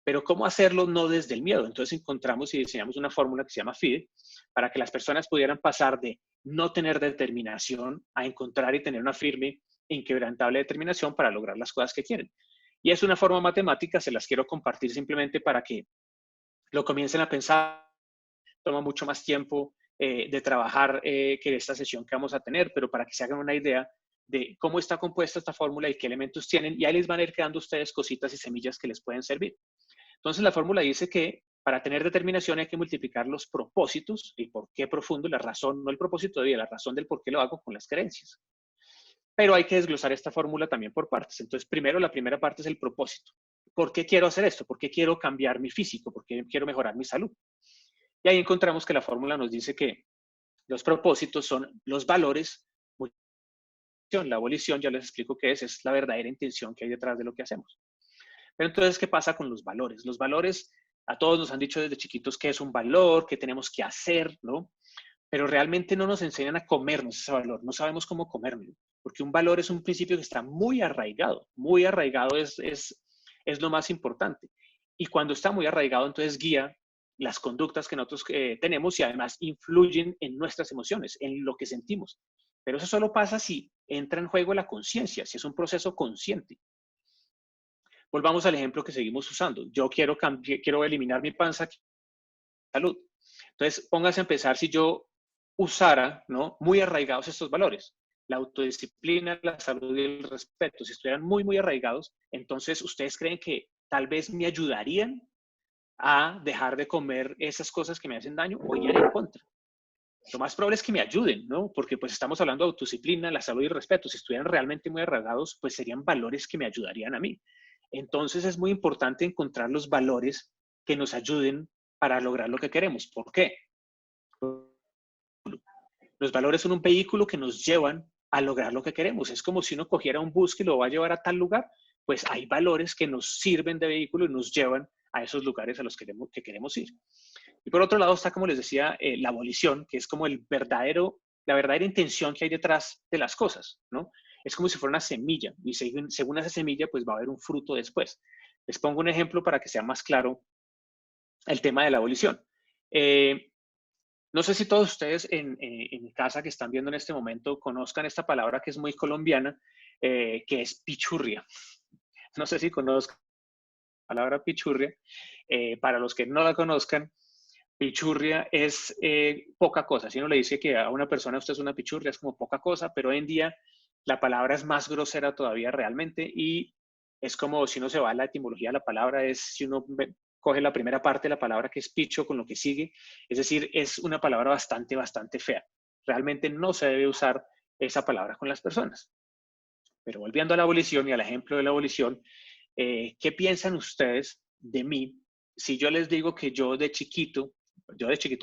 Pero ¿cómo hacerlo no desde el miedo? Entonces encontramos y diseñamos una fórmula que se llama FIDE para que las personas pudieran pasar de no tener determinación a encontrar y tener una firme e inquebrantable determinación para lograr las cosas que quieren. Y es una forma matemática, se las quiero compartir simplemente para que lo comiencen a pensar. Toma mucho más tiempo de trabajar que esta sesión que vamos a tener, pero para que se hagan una idea de cómo está compuesta esta fórmula y qué elementos tienen, y ahí les van a ir quedando ustedes cositas y semillas que les pueden servir. Entonces la fórmula dice que para tener determinación hay que multiplicar los propósitos, el por qué profundo, la razón, no el propósito de vida, la razón del por qué lo hago con las creencias. Pero hay que desglosar esta fórmula también por partes. Entonces, primero, la primera parte es el propósito. ¿Por qué quiero hacer esto? ¿Por qué quiero cambiar mi físico? ¿Por qué quiero mejorar mi salud? Y ahí encontramos que la fórmula nos dice que los propósitos son los valores. La abolición, ya les explico qué es la verdadera intención que hay detrás de lo que hacemos. Pero entonces, ¿qué pasa con los valores? Los valores, a todos nos han dicho desde chiquitos qué es un valor, qué tenemos que hacer, ¿no? Pero realmente no nos enseñan a comernos ese valor, no sabemos cómo comérmelo, porque un valor es un principio que está muy arraigado es lo más importante. Y cuando está muy arraigado, entonces guía las conductas que nosotros tenemos y además influyen en nuestras emociones, en lo que sentimos. Pero eso solo pasa si entra en juego la conciencia, si es un proceso consciente. Volvamos al ejemplo que seguimos usando. Yo quiero eliminar mi panza, salud. Entonces, póngase a pensar si yo usara, ¿no? Muy arraigados estos valores. La autodisciplina, la salud y el respeto. Si estuvieran muy, muy arraigados, entonces, ¿ustedes creen que tal vez me ayudarían a dejar de comer esas cosas que me hacen daño o irían en contra? Lo más probable es que me ayuden, ¿no? Porque pues estamos hablando de autodisciplina, la salud y el respeto. Si estuvieran realmente muy arraigados, pues serían valores que me ayudarían a mí. Entonces es muy importante encontrar los valores que nos ayuden para lograr lo que queremos. ¿Por qué? Los valores son un vehículo que nos llevan a lograr lo que queremos. Es como si uno cogiera un bus que lo va a llevar a tal lugar, pues hay valores que nos sirven de vehículo y nos llevan a esos lugares a los que queremos ir. Y por otro lado está, como les decía, la abolición, que es como la verdadera intención que hay detrás de las cosas, ¿no? Es como si fuera una semilla y según esa semilla, pues va a haber un fruto después. Les pongo un ejemplo para que sea más claro el tema de la abolición. No sé si todos ustedes en casa que están viendo en este momento conozcan esta palabra que es muy colombiana, que es pichurria. No sé si conozcan la palabra pichurria. Para los que no la conozcan, pichurria es poca cosa. Si uno le dice que a una persona usted es una pichurria, es como poca cosa, pero hoy en día la palabra es más grosera todavía realmente y es como si uno se va a la etimología de la palabra, es si uno coge la primera parte de la palabra que es picho con lo que sigue, es decir, es una palabra bastante fea. Realmente no se debe usar esa palabra con las personas. Pero volviendo a la abolición y al ejemplo de la abolición, ¿qué piensan ustedes de mí si yo les digo que yo de chiquito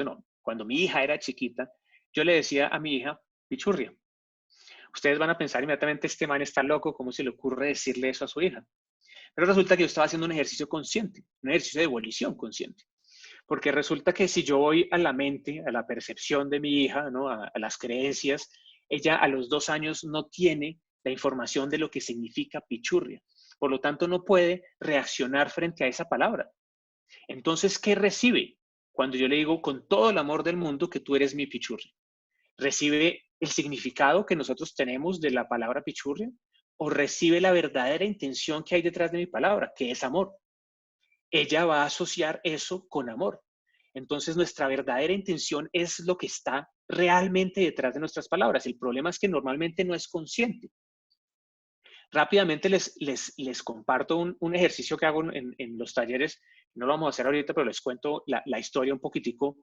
no, cuando mi hija era chiquita, yo le decía a mi hija pichurria? Ustedes van a pensar inmediatamente, este man está loco, ¿cómo se le ocurre decirle eso a su hija? Pero resulta que yo estaba haciendo un ejercicio consciente, un ejercicio de abolición consciente. Porque resulta que si yo voy a la mente, a la percepción de mi hija, ¿no? a las creencias, ella a los 2 años no tiene la información de lo que significa pichurria. Por lo tanto, no puede reaccionar frente a esa palabra. Entonces, ¿qué recibe? Cuando yo le digo con todo el amor del mundo que tú eres mi pichurria. ¿Recibe el significado que nosotros tenemos de la palabra pichurria? ¿O recibe la verdadera intención que hay detrás de mi palabra, que es amor? Ella va a asociar eso con amor. Entonces, nuestra verdadera intención es lo que está realmente detrás de nuestras palabras. El problema es que normalmente no es consciente. Rápidamente les comparto un ejercicio que hago en los talleres. No lo vamos a hacer ahorita, pero les cuento la historia un poquitico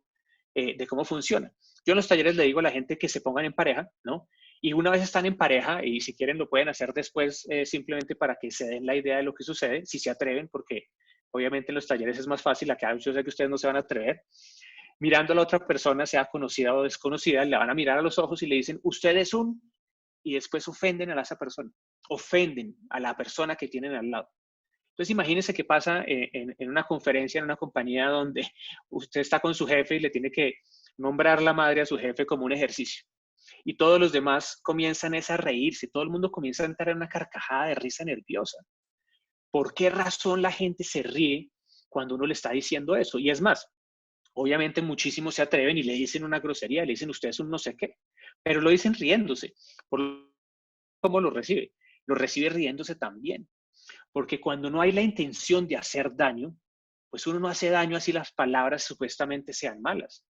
de cómo funciona. Yo en los talleres le digo a la gente que se pongan en pareja, ¿no? Y una vez están en pareja, y si quieren lo pueden hacer después, simplemente para que se den la idea de lo que sucede, si se atreven, porque obviamente en los talleres es más fácil, acá yo sé que ustedes no se van a atrever. Mirando a la otra persona, sea conocida o desconocida, le van a mirar a los ojos y le dicen, usted es un, y después ofenden a esa persona, ofenden a la persona que tienen al lado. Entonces imagínense qué pasa en una conferencia, en una compañía donde usted está con su jefe y le tiene que nombrar la madre a su jefe como un ejercicio. Y todos los demás comienzan a reírse, todo el mundo comienza a entrar en una carcajada de risa nerviosa. ¿Por qué razón la gente se ríe cuando uno le está diciendo eso? Y es más, obviamente muchísimos se atreven y le dicen una grosería, le dicen usted es un no sé qué, pero lo dicen riéndose. Por cómo lo recibe. Lo recibe riéndose también. Porque cuando no hay la intención de hacer daño, pues uno no hace daño así las palabras supuestamente sean malas.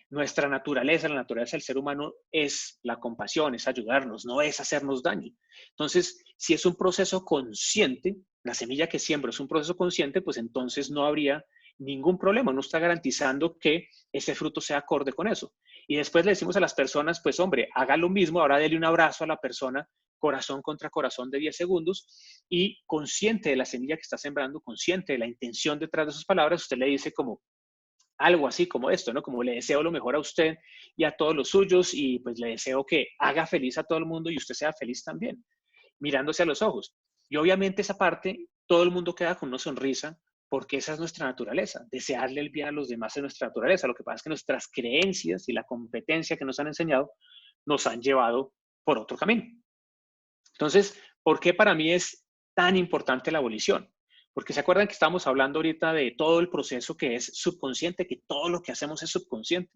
Nuestra naturaleza, la naturaleza del ser humano es la compasión, es ayudarnos, no es hacernos daño. Entonces, si es un proceso consciente, la semilla que siembro es un proceso consciente, pues entonces no habría ningún problema, no está garantizando que ese fruto sea acorde con eso. Y después le decimos a las personas, pues hombre, haga lo mismo, ahora dele un abrazo a la persona, corazón contra corazón de 10 segundos, y consciente de la semilla que está sembrando, consciente de la intención detrás de sus palabras, usted le dice como, algo así como esto, ¿no? Como le deseo lo mejor a usted y a todos los suyos y pues le deseo que haga feliz a todo el mundo y usted sea feliz también, mirándose a los ojos. Y obviamente esa parte, todo el mundo queda con una sonrisa porque esa es nuestra naturaleza. Desearle el bien a los demás es nuestra naturaleza. Lo que pasa es que nuestras creencias y la competencia que nos han enseñado nos han llevado por otro camino. Entonces, ¿por qué para mí es tan importante la abolición? Porque se acuerdan que estamos hablando ahorita de todo el proceso que es subconsciente, que todo lo que hacemos es subconsciente.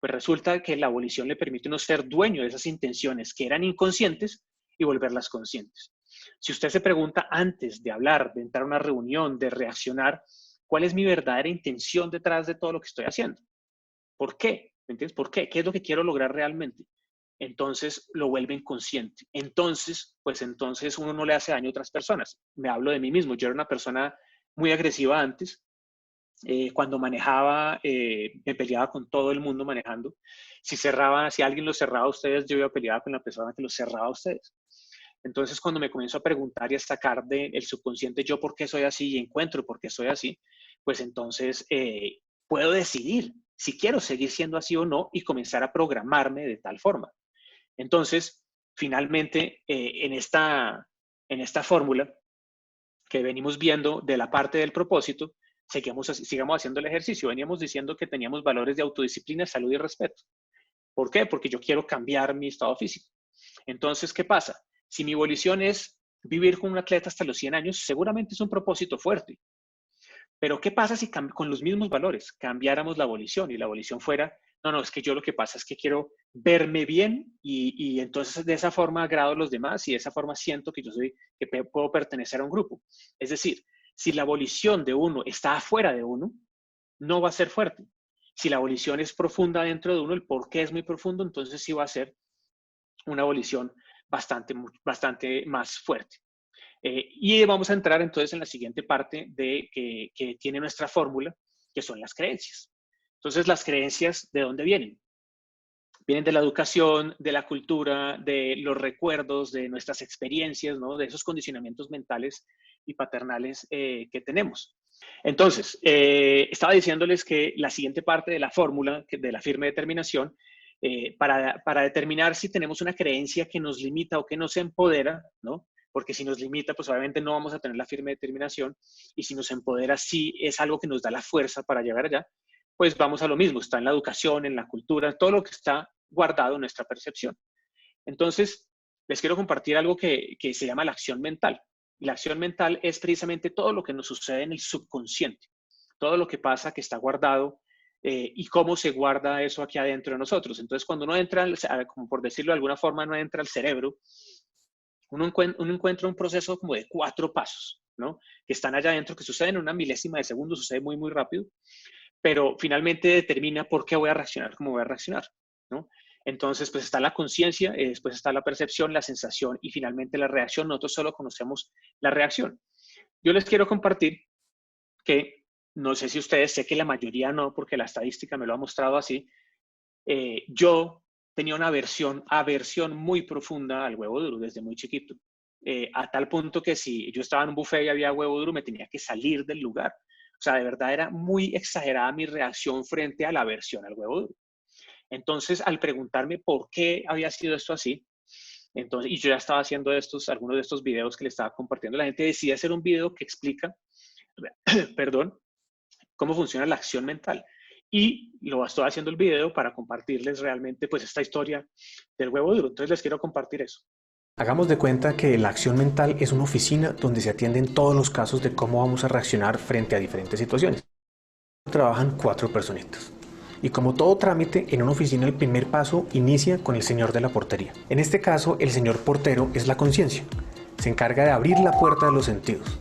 Pues resulta que la abolición le permite a uno ser dueño de esas intenciones que eran inconscientes y volverlas conscientes. Si usted se pregunta antes de hablar, de entrar a una reunión, de reaccionar, ¿cuál es mi verdadera intención detrás de todo lo que estoy haciendo? ¿Por qué? ¿Me entiendes? ¿Por qué? ¿Qué es lo que quiero lograr realmente? Entonces lo vuelven consciente. Entonces, pues entonces uno no le hace daño a otras personas. Me hablo de mí mismo. Yo era una persona muy agresiva antes. Cuando manejaba, me peleaba con todo el mundo manejando. Si alguien los cerraba a ustedes, yo iba a pelear con la persona que los cerraba a ustedes. Entonces, cuando me comienzo a preguntar y a sacar del subconsciente yo por qué soy así y encuentro por qué soy así, pues entonces puedo decidir si quiero seguir siendo así o no y comenzar a programarme de tal forma. Entonces, finalmente, en esta fórmula que venimos viendo de la parte del propósito, sigamos haciendo el ejercicio. Veníamos diciendo que teníamos valores de autodisciplina, salud y respeto. ¿Por qué? Porque yo quiero cambiar mi estado físico. Entonces, ¿qué pasa? Si mi volición es vivir con un atleta hasta los 100 años, seguramente es un propósito fuerte. Pero ¿qué pasa si con los mismos valores cambiáramos la volición y la volición fuera, no, es que yo lo que pasa es que quiero verme bien y entonces de esa forma agrado a los demás y de esa forma siento que puedo pertenecer a un grupo. Es decir, si la volición de uno está afuera de uno, no va a ser fuerte. Si la volición es profunda dentro de uno, el por qué es muy profundo, entonces sí va a ser una volición bastante más fuerte. Y vamos a entrar entonces en la siguiente parte que tiene nuestra fórmula, que son las creencias. Entonces, las creencias, ¿de dónde vienen? Vienen de la educación, de la cultura, de los recuerdos, de nuestras experiencias, ¿no? De esos condicionamientos mentales y paternales que tenemos. Entonces, estaba diciéndoles que la siguiente parte de la fórmula, de la firme determinación, para determinar si tenemos una creencia que nos limita o que nos empodera, ¿no? Porque si nos limita, pues obviamente no vamos a tener la firme determinación, y si nos empodera, sí es algo que nos da la fuerza para llegar allá, pues vamos a lo mismo, está en la educación, en la cultura, todo lo que está guardado en nuestra percepción. Entonces, les quiero compartir algo que se llama la acción mental. La acción mental es precisamente todo lo que nos sucede en el subconsciente, todo lo que pasa que está guardado y cómo se guarda eso aquí adentro de nosotros. Entonces, cuando uno entra, como por decirlo de alguna forma, no entra al cerebro, uno encuentra un proceso como de 4 pasos, ¿no? Que están allá adentro, que suceden en una milésima de segundo, sucede muy, muy rápido, pero finalmente determina por qué voy a reaccionar como voy a reaccionar, ¿no? Entonces, pues está la conciencia, después está la percepción, la sensación y finalmente la reacción. Nosotros solo conocemos la reacción. Yo les quiero compartir que, no sé si ustedes, sé que la mayoría no, porque la estadística me lo ha mostrado así, yo tenía una aversión muy profunda al huevo duro desde muy chiquito, a tal punto que si yo estaba en un buffet y había huevo duro, me tenía que salir del lugar. O sea, de verdad era muy exagerada mi reacción frente a la aversión al huevo duro. Entonces, al preguntarme por qué había sido esto así, entonces, y yo ya estaba haciendo algunos de estos videos que le estaba compartiendo, la gente decide hacer un video que explica, perdón, cómo funciona la acción mental. y lo estoy haciendo el video para compartirles realmente pues esta historia del huevo duro. Entonces les quiero compartir eso. Hagamos de cuenta que la acción mental es una oficina donde se atienden todos los casos de cómo vamos a reaccionar frente a diferentes situaciones. Trabajan 4 personitas. Y como todo trámite, en una oficina el primer paso inicia con el señor de la portería. En este caso, el señor portero es la conciencia. Se encarga de abrir la puerta de los sentidos.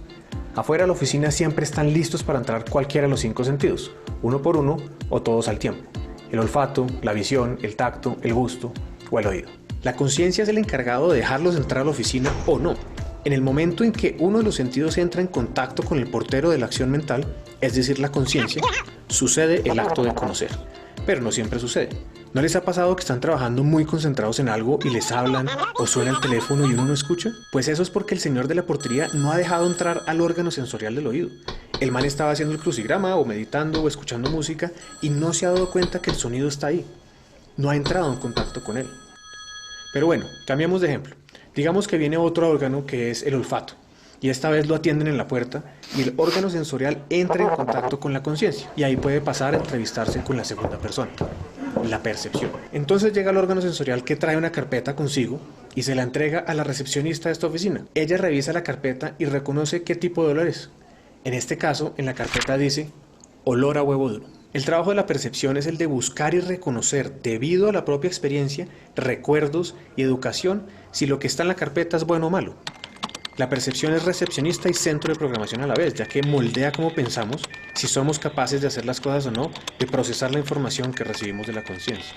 Afuera de la oficina siempre están listos para entrar cualquiera de los 5 sentidos, uno por uno o todos al tiempo. El olfato, la visión, el tacto, el gusto o el oído. La conciencia es el encargado de dejarlos entrar a la oficina o no. En el momento en que uno de los sentidos entra en contacto con el portero de la acción mental, es decir, la conciencia, sucede el acto de conocer. Pero no siempre sucede. ¿No les ha pasado que están trabajando muy concentrados en algo y les hablan o suena el teléfono y uno no escucha? Pues eso es porque el señor de la portería no ha dejado entrar al órgano sensorial del oído. El man estaba haciendo el crucigrama o meditando o escuchando música y no se ha dado cuenta que el sonido está ahí. No ha entrado en contacto con él. Pero bueno, cambiamos de ejemplo. Digamos que viene otro órgano que es el olfato, y esta vez lo atienden en la puerta y el órgano sensorial entra en contacto con la conciencia, y ahí puede pasar a entrevistarse con la segunda persona, la percepción. Entonces llega el órgano sensorial que trae una carpeta consigo y se la entrega a la recepcionista de esta oficina. Ella revisa la carpeta y reconoce qué tipo de olor es. En este caso, en la carpeta dice olor a huevo duro. El trabajo de la percepción es el de buscar y reconocer, debido a la propia experiencia, recuerdos y educación, si lo que está en la carpeta es bueno o malo. La percepción es recepcionista y centro de programación a la vez, ya que moldea cómo pensamos, si somos capaces de hacer las cosas o no, de procesar la información que recibimos de la conciencia.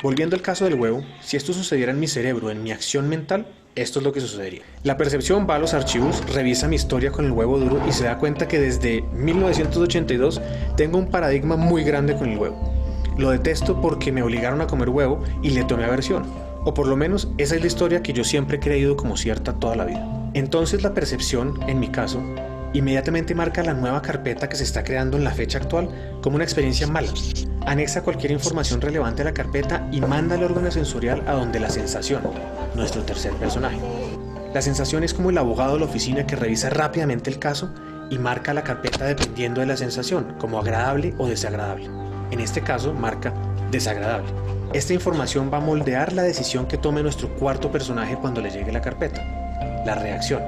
Volviendo al caso del huevo, si esto sucediera en mi cerebro, en mi acción mental, esto es lo que sucedería. La percepción va a los archivos, revisa mi historia con el huevo duro y se da cuenta que desde 1982 tengo un paradigma muy grande con el huevo. Lo detesto porque me obligaron a comer huevo y le tomé aversión. O por lo menos esa es la historia que yo siempre he creído como cierta toda la vida. Entonces la percepción, en mi caso, inmediatamente marca la nueva carpeta que se está creando en la fecha actual como una experiencia mala. Anexa cualquier información relevante a la carpeta y manda al órgano sensorial a donde la sensación, nuestro tercer personaje. La sensación es como el abogado de la oficina que revisa rápidamente el caso y marca la carpeta dependiendo de la sensación, como agradable o desagradable. En este caso, marca desagradable. Esta información va a moldear la decisión que tome nuestro cuarto personaje cuando le llegue la carpeta, la reacción.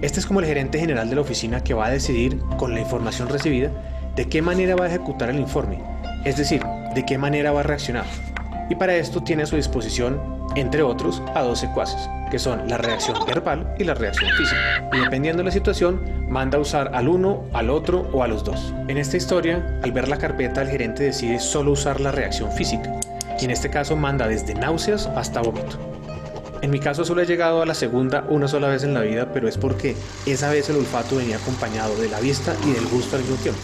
Este es como el gerente general de la oficina que va a decidir, con la información recibida, de qué manera va a ejecutar el informe, es decir, de qué manera va a reaccionar. Y para esto tiene a su disposición, entre otros, a 2 secuaces, que son la reacción verbal y la reacción física. Y dependiendo de la situación, manda a usar al uno, al otro o a los dos. En esta historia, al ver la carpeta, el gerente decide solo usar la reacción física, y en este caso manda desde náuseas hasta vómito. En mi caso solo he llegado a la segunda una sola vez en la vida, pero es porque esa vez el olfato venía acompañado de la vista y del gusto al mismo tiempo.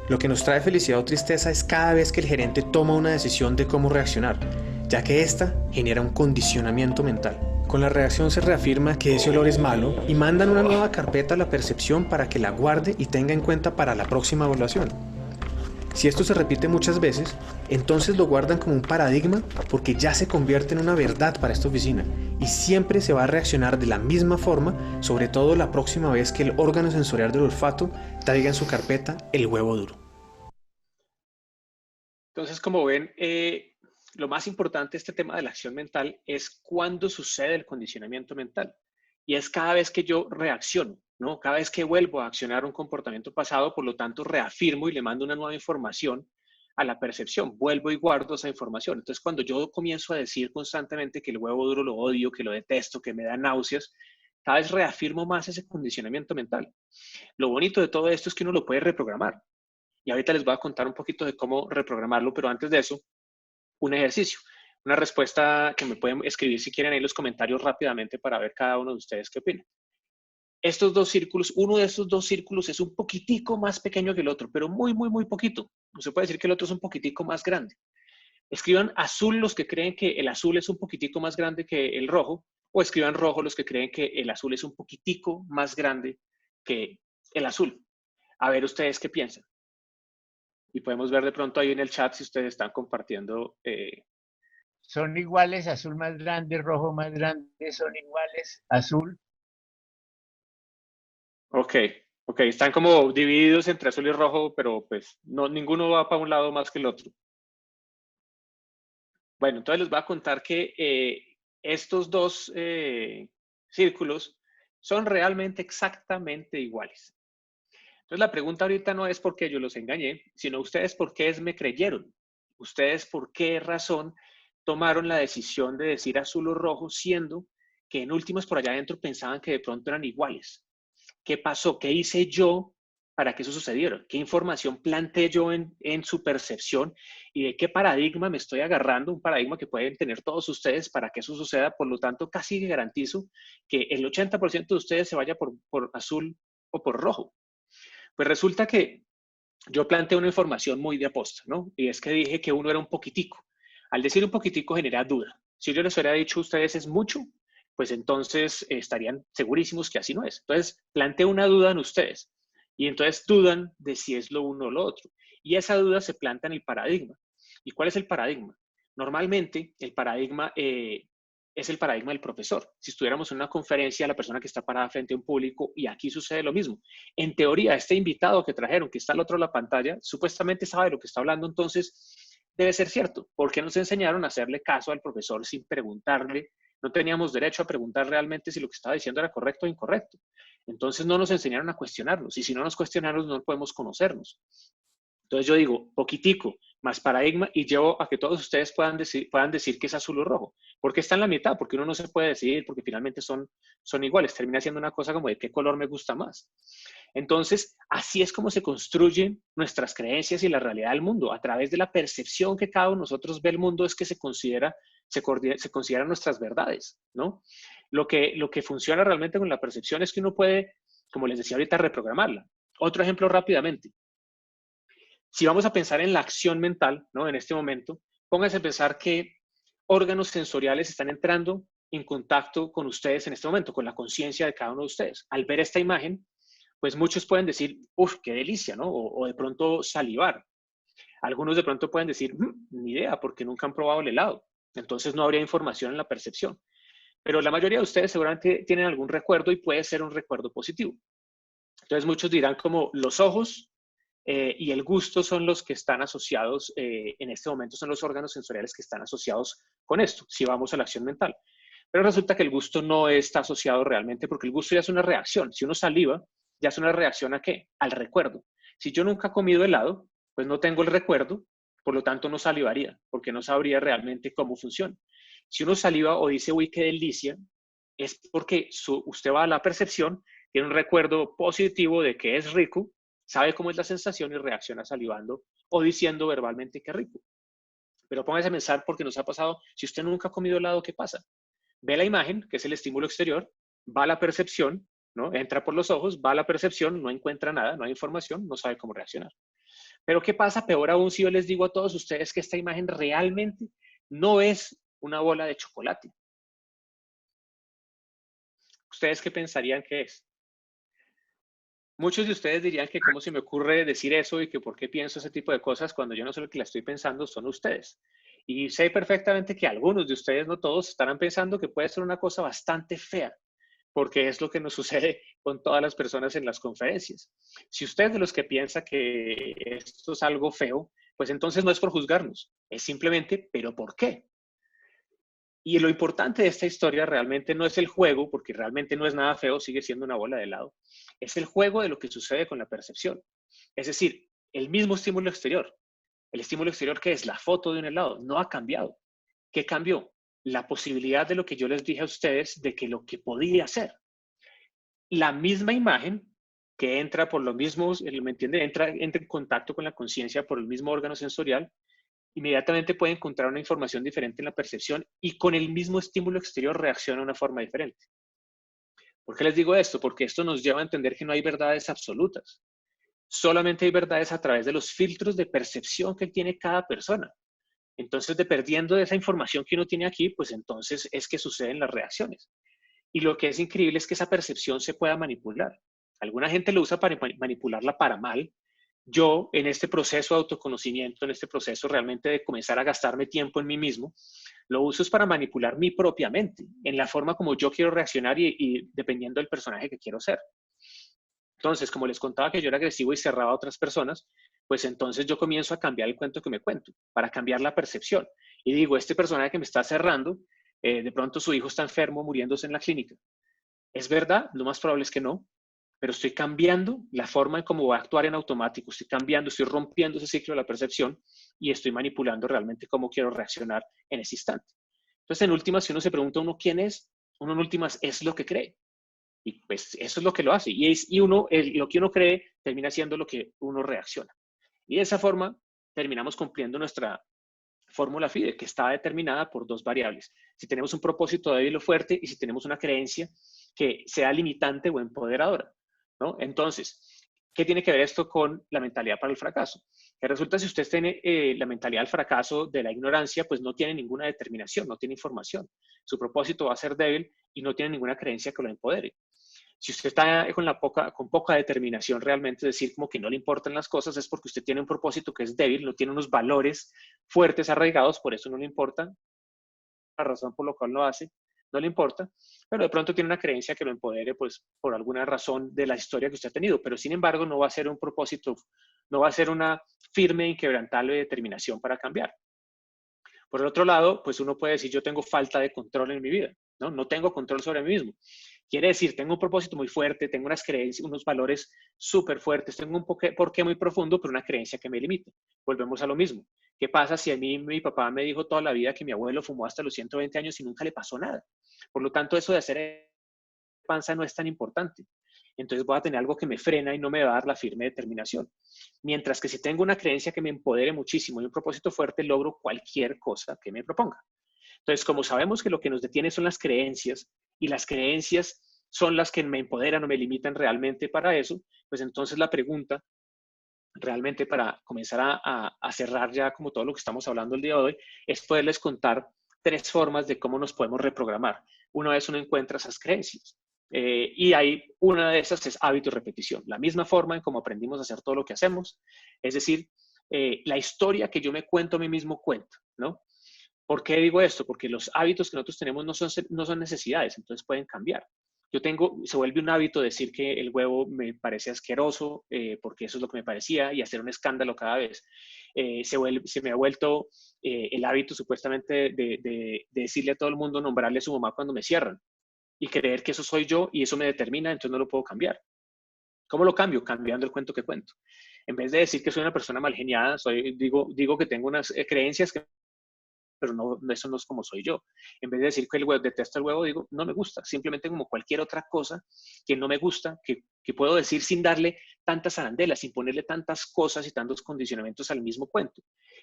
Lo que nos trae felicidad o tristeza es cada vez que el gerente toma una decisión de cómo reaccionar, ya que esta genera un condicionamiento mental. Con la reacción se reafirma que ese olor es malo y mandan una nueva carpeta a la percepción para que la guarde y tenga en cuenta para la próxima evaluación. Si esto se repite muchas veces, entonces lo guardan como un paradigma porque ya se convierte en una verdad para esta oficina y siempre se va a reaccionar de la misma forma, sobre todo la próxima vez que el órgano sensorial del olfato traiga en su carpeta el huevo duro. Entonces, como ven, lo más importante de este tema de la acción mental es cuándo sucede el condicionamiento mental. Y es cada vez que yo reacciono, ¿no? Cada vez que vuelvo a accionar un comportamiento pasado, por lo tanto, reafirmo y le mando una nueva información a la percepción. Vuelvo y guardo esa información. Entonces, cuando yo comienzo a decir constantemente que el huevo duro lo odio, que lo detesto, que me da náuseas, cada vez reafirmo más ese condicionamiento mental. Lo bonito de todo esto es que uno lo puede reprogramar. Y ahorita les voy a contar un poquito de cómo reprogramarlo, pero antes de eso, un ejercicio, una respuesta que me pueden escribir si quieren ahí en los comentarios rápidamente para ver cada uno de ustedes qué opinan. Estos 2 círculos, uno de estos 2 círculos es un poquitico más pequeño que el otro, pero muy, muy, muy poquito. No se puede decir que el otro es un poquitico más grande. Escriban azul los que creen que el azul es un poquitico más grande que el rojo, o escriban rojo los que creen que el azul es un poquitico más grande que el azul. A ver ustedes qué piensan. Y podemos ver de pronto ahí en el chat si ustedes están compartiendo. Son iguales, azul más grande, rojo más grande, son iguales, azul. Ok, Ok, están como divididos entre azul y rojo, pero pues no, ninguno va para un lado más que el otro. Bueno, entonces les voy a contar que estos dos círculos son realmente exactamente iguales. Entonces la pregunta ahorita no es por qué yo los engañé, sino ustedes por qué me creyeron. Ustedes por qué razón tomaron la decisión de decir azul o rojo, siendo que en últimas por allá adentro pensaban que de pronto eran iguales. ¿Qué pasó? ¿Qué hice yo para que eso sucediera? ¿Qué información planteé yo en su percepción? ¿Y de qué paradigma me estoy agarrando? Un paradigma que pueden tener todos ustedes para que eso suceda. Por lo tanto, casi garantizo que el 80% de ustedes se vaya por azul o por rojo. Pues resulta que yo planteé una información muy de aposta, ¿no? Y es que dije que uno era un poquitico. Al decir un poquitico genera duda. Si yo les hubiera dicho a ustedes es mucho, pues entonces estarían segurísimos que así no es. Entonces, planteo una duda en ustedes y entonces dudan de si es lo uno o lo otro. Y esa duda se planta en el paradigma. ¿Y cuál es el paradigma? Normalmente, el paradigma es el paradigma del profesor. Si estuviéramos en una conferencia, la persona que está parada frente a un público, y aquí sucede lo mismo. En teoría, este invitado que trajeron, que está al otro lado de la pantalla, supuestamente sabe de lo que está hablando, entonces debe ser cierto. ¿Por qué nos enseñaron a hacerle caso al profesor sin preguntarle? No teníamos derecho a preguntar realmente si lo que estaba diciendo era correcto o incorrecto. Entonces no nos enseñaron a cuestionarnos, y si no nos cuestionamos no podemos conocernos. Entonces yo digo, poquitico, más paradigma, y llevo a que todos ustedes puedan decir que es azul o rojo. ¿Por qué está en la mitad? Porque uno no se puede decidir, porque finalmente son iguales. Termina siendo una cosa como de qué color me gusta más. Entonces, así es como se construyen nuestras creencias y la realidad del mundo. A través de la percepción que cada uno de nosotros ve el mundo es que se consideran nuestras verdades, ¿no? Lo que funciona realmente con la percepción es que uno puede, como les decía ahorita, reprogramarla. Otro ejemplo rápidamente. Si vamos a pensar en la acción mental, ¿no? En este momento, pónganse a pensar que órganos sensoriales están entrando en contacto con ustedes en este momento, con la conciencia de cada uno de ustedes. Al ver esta imagen, pues muchos pueden decir, uff, qué delicia, ¿no? O de pronto salivar. Algunos de pronto pueden decir, ni idea, porque nunca han probado el helado. Entonces no habría información en la percepción. Pero la mayoría de ustedes seguramente tienen algún recuerdo y puede ser un recuerdo positivo. Entonces muchos dirán como los ojos y el gusto son los que están asociados, en este momento son los órganos sensoriales que están asociados con esto, si vamos a la acción mental. Pero resulta que el gusto no está asociado realmente porque el gusto ya es una reacción. Si uno saliva, ya es una reacción ¿a qué? Al recuerdo. Si yo nunca he comido helado, pues no tengo el recuerdo, por lo tanto no salivaría, porque no sabría realmente cómo funciona. Si uno saliva o dice, uy, qué delicia, es porque usted va a la percepción, tiene un recuerdo positivo de que es rico, sabe cómo es la sensación y reacciona salivando o diciendo verbalmente que rico. Pero póngase a pensar porque nos ha pasado, si usted nunca ha comido helado, ¿qué pasa? Ve la imagen, que es el estímulo exterior, va a la percepción, ¿no? Entra por los ojos, va a la percepción, no encuentra nada, no hay información, no sabe cómo reaccionar. Pero ¿qué pasa? Peor aún si yo les digo a todos ustedes que esta imagen realmente no es una bola de chocolate. ¿Ustedes qué pensarían que es? Muchos de ustedes dirían que cómo se me ocurre decir eso y que por qué pienso ese tipo de cosas cuando yo no soy el que la estoy pensando, son ustedes. Y sé perfectamente que algunos de ustedes, no todos, estarán pensando que puede ser una cosa bastante fea, porque es lo que nos sucede con todas las personas en las conferencias. Si usted es de los que piensa que esto es algo feo, pues entonces no es por juzgarnos, es simplemente, ¿pero por qué? Y lo importante de esta historia realmente no es el juego, porque realmente no es nada feo, sigue siendo una bola de helado. Es el juego de lo que sucede con la percepción. Es decir, el mismo estímulo exterior. El estímulo exterior, que es la foto de un helado, no ha cambiado. ¿Qué cambió? La posibilidad de lo que yo les dije a ustedes de que lo que podía ser. La misma imagen que entra por lo mismo, ¿me entiende? Entra en contacto con la conciencia por el mismo órgano sensorial, inmediatamente puede encontrar una información diferente en la percepción y con el mismo estímulo exterior reacciona de una forma diferente. ¿Por qué les digo esto? Porque esto nos lleva a entender que no hay verdades absolutas. Solamente hay verdades a través de los filtros de percepción que tiene cada persona. Entonces, dependiendo de esa información que uno tiene aquí, pues entonces es que suceden las reacciones. Y lo que es increíble es que esa percepción se pueda manipular. Alguna gente lo usa para manipularla para mal. Yo, en este proceso de autoconocimiento, en este proceso realmente de comenzar a gastarme tiempo en mí mismo, lo uso es para manipular mi propia mente, en la forma como yo quiero reaccionar y dependiendo del personaje que quiero ser. Entonces, como les contaba que yo era agresivo y cerraba a otras personas, pues entonces yo comienzo a cambiar el cuento que me cuento, para cambiar la percepción. Y digo, este personaje que me está cerrando, de pronto su hijo está enfermo, muriéndose en la clínica. ¿Es verdad? Lo más probable es que no, pero estoy cambiando la forma en cómo voy a actuar en automático, estoy cambiando, estoy rompiendo ese ciclo de la percepción y estoy manipulando realmente cómo quiero reaccionar en ese instante. Entonces, en últimas, si uno se pregunta uno quién es, uno en últimas es lo que cree. Y pues eso es lo que lo hace. Y lo que uno cree termina siendo lo que uno reacciona. Y de esa forma terminamos cumpliendo nuestra fórmula FIDE, que está determinada por dos variables. Si tenemos un propósito débil o fuerte y si tenemos una creencia que sea limitante o empoderadora, ¿no? Entonces, ¿qué tiene que ver esto con la mentalidad para el fracaso? Que resulta si usted tiene la mentalidad del fracaso, de la ignorancia, pues no tiene ninguna determinación, no tiene información. Su propósito va a ser débil y no tiene ninguna creencia que lo empodere. Si usted está con poca determinación realmente, es decir, como que no le importan las cosas, es porque usted tiene un propósito que es débil, no tiene unos valores fuertes, arraigados, por eso no le importa, la razón por la cual lo hace, no le importa, pero de pronto tiene una creencia que lo empodere, pues, por alguna razón de la historia que usted ha tenido, pero sin embargo no va a ser un propósito, no va a ser una firme e inquebrantable determinación para cambiar. Por el otro lado, pues uno puede decir, yo tengo falta de control en mi vida, ¿no? No tengo control sobre mí mismo. Quiere decir, tengo un propósito muy fuerte, tengo unas creencias, unos valores súper fuertes, tengo un porqué muy profundo, pero una creencia que me limita. Volvemos a lo mismo. ¿Qué pasa si a mí mi papá me dijo toda la vida que mi abuelo fumó hasta los 120 años y nunca le pasó nada? Por lo tanto, eso de hacer panza no es tan importante. Entonces voy a tener algo que me frena y no me va a dar la firme determinación. Mientras que si tengo una creencia que me empodere muchísimo y un propósito fuerte, logro cualquier cosa que me proponga. Entonces, como sabemos que lo que nos detiene son las creencias y las creencias son las que me empoderan o me limitan realmente para eso, pues entonces la pregunta realmente para comenzar a cerrar ya como todo lo que estamos hablando el día de hoy es poderles contar tres formas de cómo nos podemos reprogramar. Una vez uno encuentra esas creencias. Y hay una de esas es hábito y repetición. La misma forma en cómo aprendimos a hacer todo lo que hacemos. Es decir, la historia que yo me cuento a mí mismo cuento, ¿no? ¿Por qué digo esto? Porque los hábitos que nosotros tenemos no son necesidades, entonces pueden cambiar. Se vuelve un hábito decir que el huevo me parece asqueroso, porque eso es lo que me parecía, y hacer un escándalo cada vez. Se me ha vuelto el hábito supuestamente de decirle a todo el mundo, nombrarle a su mamá cuando me cierran, y creer que eso soy yo y eso me determina, entonces no lo puedo cambiar. ¿Cómo lo cambio? Cambiando el cuento que cuento. En vez de decir que soy una persona mal geniada, digo que tengo unas creencias que pero no, eso no es como soy yo. En vez de decir que el huevo, detesto el huevo, digo, no me gusta, simplemente como cualquier otra cosa que no me gusta, que puedo decir sin darle tantas arandelas, sin ponerle tantas cosas y tantos condicionamientos al mismo cuento.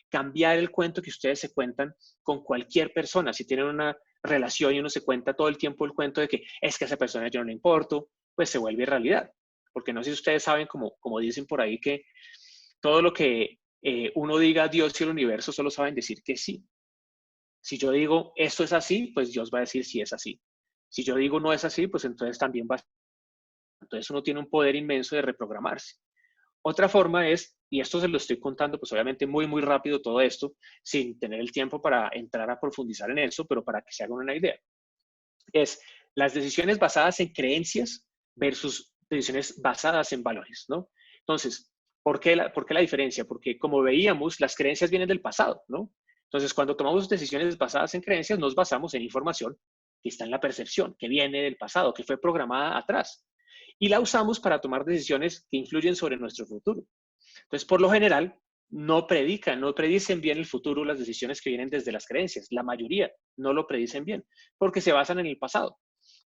Cambiar el cuento que ustedes se cuentan con cualquier persona. Si tienen una relación y uno se cuenta todo el tiempo el cuento de que es que a esa persona yo no le importo, pues se vuelve realidad. Porque no sé si ustedes saben, como dicen por ahí, que todo lo que uno diga Dios y el universo solo saben decir que sí. Si yo digo esto es así, pues Dios va a decir si es así. Si yo digo no es así, pues entonces también va a ser. Entonces uno tiene un poder inmenso de reprogramarse. Otra forma es, y esto se lo estoy contando, pues obviamente muy, muy rápido todo esto, sin tener el tiempo para entrar a profundizar en eso, pero para que se hagan una idea, es las decisiones basadas en creencias versus decisiones basadas en valores, ¿no? Entonces, ¿por qué la diferencia? Porque como veíamos, las creencias vienen del pasado, ¿no? Entonces, cuando tomamos decisiones basadas en creencias, nos basamos en información que está en la percepción, que viene del pasado, que fue programada atrás. Y la usamos para tomar decisiones que influyen sobre nuestro futuro. Entonces, por lo general, no predicen bien el futuro las decisiones que vienen desde las creencias. La mayoría no lo predicen bien, porque se basan en el pasado.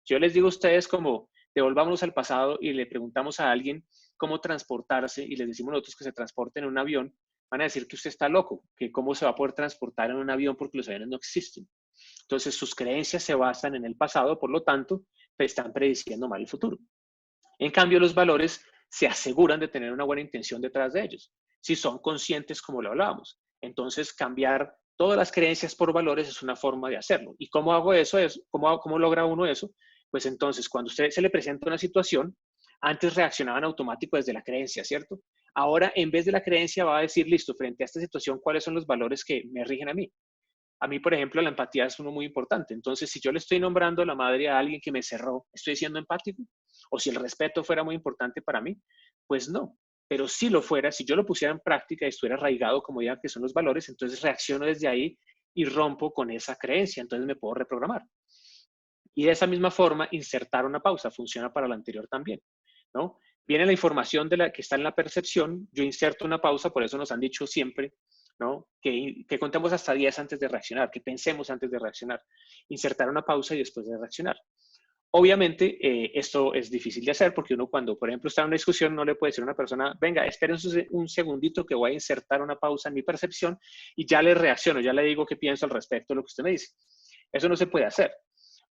Yo les digo a ustedes como, devolvámonos al pasado y le preguntamos a alguien cómo transportarse y les decimos nosotros que se transporten en un avión, van a decir que usted está loco, que cómo se va a poder transportar en un avión porque los aviones no existen. Entonces, sus creencias se basan en el pasado, por lo tanto, están prediciendo mal el futuro. En cambio, los valores se aseguran de tener una buena intención detrás de ellos, si son conscientes como lo hablábamos. Entonces, cambiar todas las creencias por valores es una forma de hacerlo. ¿Y cómo hago eso? ¿Cómo logra uno eso? Pues entonces, cuando a usted se le presenta una situación, antes reaccionaba en automático desde la creencia, ¿cierto? Ahora, en vez de la creencia, va a decir, listo, frente a esta situación, ¿cuáles son los valores que me rigen a mí? A mí, por ejemplo, la empatía es uno muy importante. Entonces, si yo le estoy nombrando la madre a alguien que me cerró, ¿estoy siendo empático? O si el respeto fuera muy importante para mí, pues no. Pero si lo fuera, si yo lo pusiera en práctica y estuviera arraigado, como digan que son los valores, entonces reacciono desde ahí y rompo con esa creencia. Entonces me puedo reprogramar. Y de esa misma forma, insertar una pausa funciona para la anterior también, ¿no? Viene la información de la que está en la percepción, yo inserto una pausa, por eso nos han dicho siempre, ¿no? Que contemos hasta 10 antes de reaccionar, que pensemos antes de reaccionar, insertar una pausa y después de reaccionar. Obviamente, esto es difícil de hacer porque uno cuando, por ejemplo, está en una discusión no le puede decir a una persona, venga, esperen un segundito que voy a insertar una pausa en mi percepción y ya le reacciono, ya le digo qué pienso al respecto de lo que usted me dice. Eso no se puede hacer.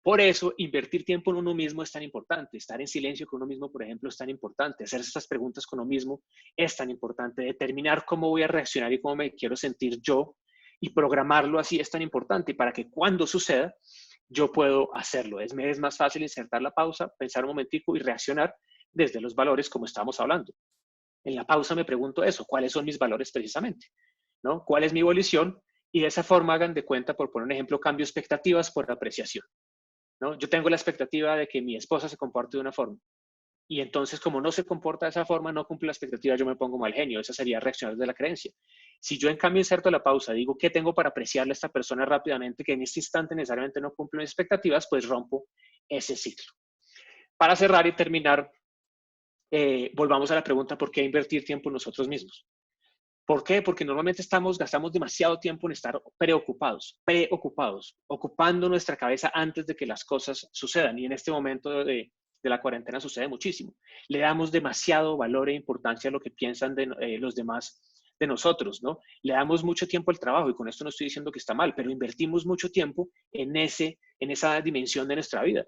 Por eso, invertir tiempo en uno mismo es tan importante. Estar en silencio con uno mismo, por ejemplo, es tan importante. Hacer estas preguntas con uno mismo es tan importante. Determinar cómo voy a reaccionar y cómo me quiero sentir yo y programarlo así es tan importante para que cuando suceda, yo puedo hacerlo. Me es más fácil insertar la pausa, pensar un momentico y reaccionar desde los valores como estamos hablando. En la pausa me pregunto eso, ¿cuáles son mis valores precisamente? ¿No? ¿Cuál es mi volición? Y de esa forma hagan de cuenta, por poner un ejemplo, cambio expectativas por apreciación. ¿No? Yo tengo la expectativa de que mi esposa se comporte de una forma. Y entonces, como no se comporta de esa forma, no cumple la expectativa, yo me pongo mal genio. Esa sería reaccionar de la creencia. Si yo, en cambio, inserto la pausa, digo, ¿qué tengo para apreciarle a esta persona rápidamente que en este instante necesariamente no cumple mis expectativas? Pues rompo ese ciclo. Para cerrar y terminar, volvamos a la pregunta, ¿por qué invertir tiempo en nosotros mismos? ¿Por qué? Porque normalmente gastamos demasiado tiempo en estar preocupados, ocupando nuestra cabeza antes de que las cosas sucedan. Y en este momento de la cuarentena sucede muchísimo. Le damos demasiado valor e importancia a lo que piensan los demás de nosotros, ¿no? Le damos mucho tiempo al trabajo y con esto no estoy diciendo que está mal, pero invertimos mucho tiempo en esa dimensión de nuestra vida,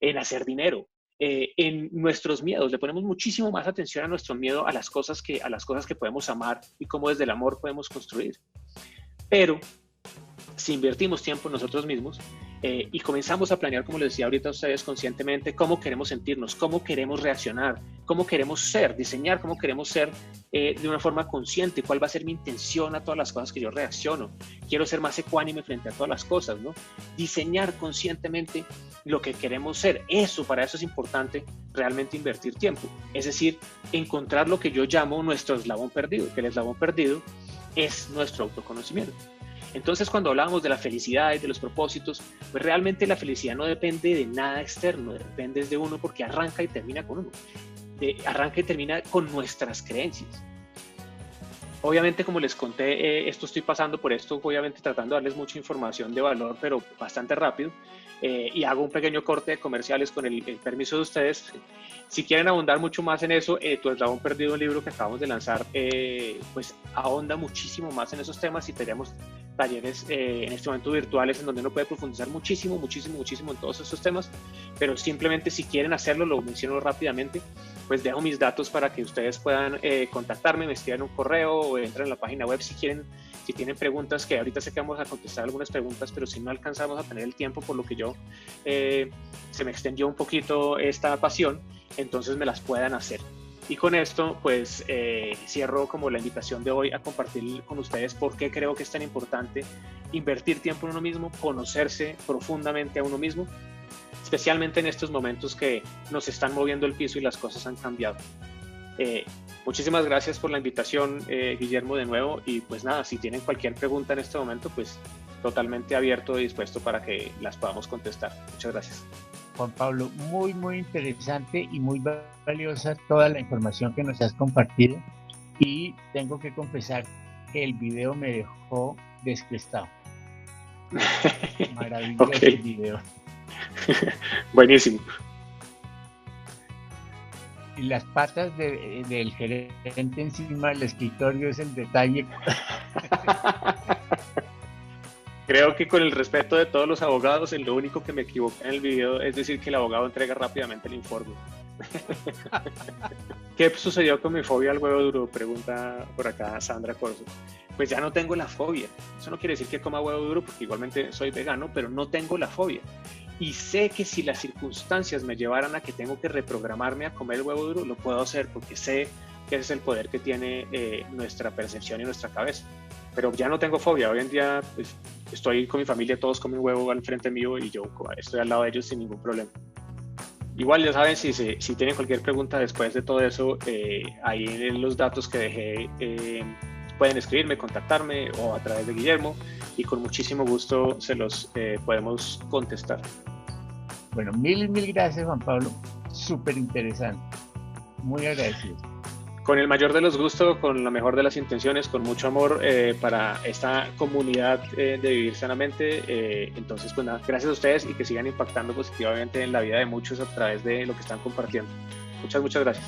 en hacer dinero, en nuestros miedos. Le ponemos muchísimo más atención a nuestro miedo, a las cosas que podemos amar y cómo desde el amor podemos construir. Pero si invertimos tiempo en nosotros mismos y comenzamos a planear, como les decía ahorita a ustedes, conscientemente cómo queremos sentirnos, cómo queremos reaccionar, cómo queremos ser, diseñar cómo queremos ser de una forma consciente, cuál va a ser mi intención a todas las cosas que yo reacciono. Quiero ser más ecuánime frente a todas las cosas, ¿no? Diseñar conscientemente lo que queremos ser. Para eso es importante realmente invertir tiempo. Es decir, encontrar lo que yo llamo nuestro eslabón perdido, que el eslabón perdido es nuestro autoconocimiento. Entonces, cuando hablábamos de la felicidad y de los propósitos, pues realmente la felicidad no depende de nada externo, depende de uno porque arranca y termina con uno. Arranca y termina con nuestras creencias. Obviamente, como les conté, estoy pasando por esto, obviamente tratando de darles mucha información de valor, pero bastante rápido. Y hago un pequeño corte de comerciales con el permiso de ustedes. Si quieren ahondar mucho más en eso, Tu eslabón perdido, un libro que acabamos de lanzar, pues ahonda muchísimo más en esos temas y tenemos talleres en este momento virtuales en donde uno puede profundizar muchísimo en todos estos temas, pero simplemente si quieren hacerlo, lo menciono rápidamente, pues dejo mis datos para que ustedes puedan contactarme, me escriban un correo o entren en la página web si quieren. Si tienen preguntas, que ahorita sé que vamos a contestar algunas preguntas, pero si no alcanzamos a tener el tiempo, por lo que yo se me extendió un poquito esta pasión, entonces me las puedan hacer. Y con esto, pues cierro como la invitación de hoy a compartir con ustedes por qué creo que es tan importante invertir tiempo en uno mismo, conocerse profundamente a uno mismo, especialmente en estos momentos que nos están moviendo el piso y las cosas han cambiado. Muchísimas gracias por la invitación, Guillermo, de nuevo, y pues nada, si tienen cualquier pregunta en este momento, pues totalmente abierto y dispuesto para que las podamos contestar. Muchas gracias. Juan Pablo, muy interesante y muy valiosa toda la información que nos has compartido, y tengo que confesar que el video me dejó descrestado. Maravilloso. Okay. El video. Buenísimo. Y las patas del gerente encima del escritorio es el detalle. Creo que con el respeto de todos los abogados, en lo único que me equivoqué en el video es decir que el abogado entrega rápidamente el informe. ¿Qué sucedió con mi fobia al huevo duro? Pregunta por acá Sandra Corso. Pues ya no tengo la fobia. Eso no quiere decir que coma huevo duro, porque igualmente soy vegano, pero no tengo la fobia. Y sé que si las circunstancias me llevaran a que tengo que reprogramarme a comer el huevo duro, lo puedo hacer, porque sé que ese es el poder que tiene nuestra percepción y nuestra cabeza. pero ya no tengo fobia. Hoy en día pues, estoy con mi familia, todos comen huevo al frente mío y yo estoy al lado de ellos sin ningún problema. Igual ya saben, si tienen cualquier pregunta después de todo eso, ahí en los datos que dejé pueden escribirme, contactarme o a través de Guillermo y con muchísimo gusto se los podemos contestar. Bueno, mil gracias, Juan Pablo. Súper interesante. Muy agradecido. Con el mayor de los gustos, con la mejor de las intenciones, con mucho amor para esta comunidad de Vivir Sanamente. Entonces, pues nada, gracias a ustedes y que sigan impactando positivamente en la vida de muchos a través de lo que están compartiendo. Muchas gracias.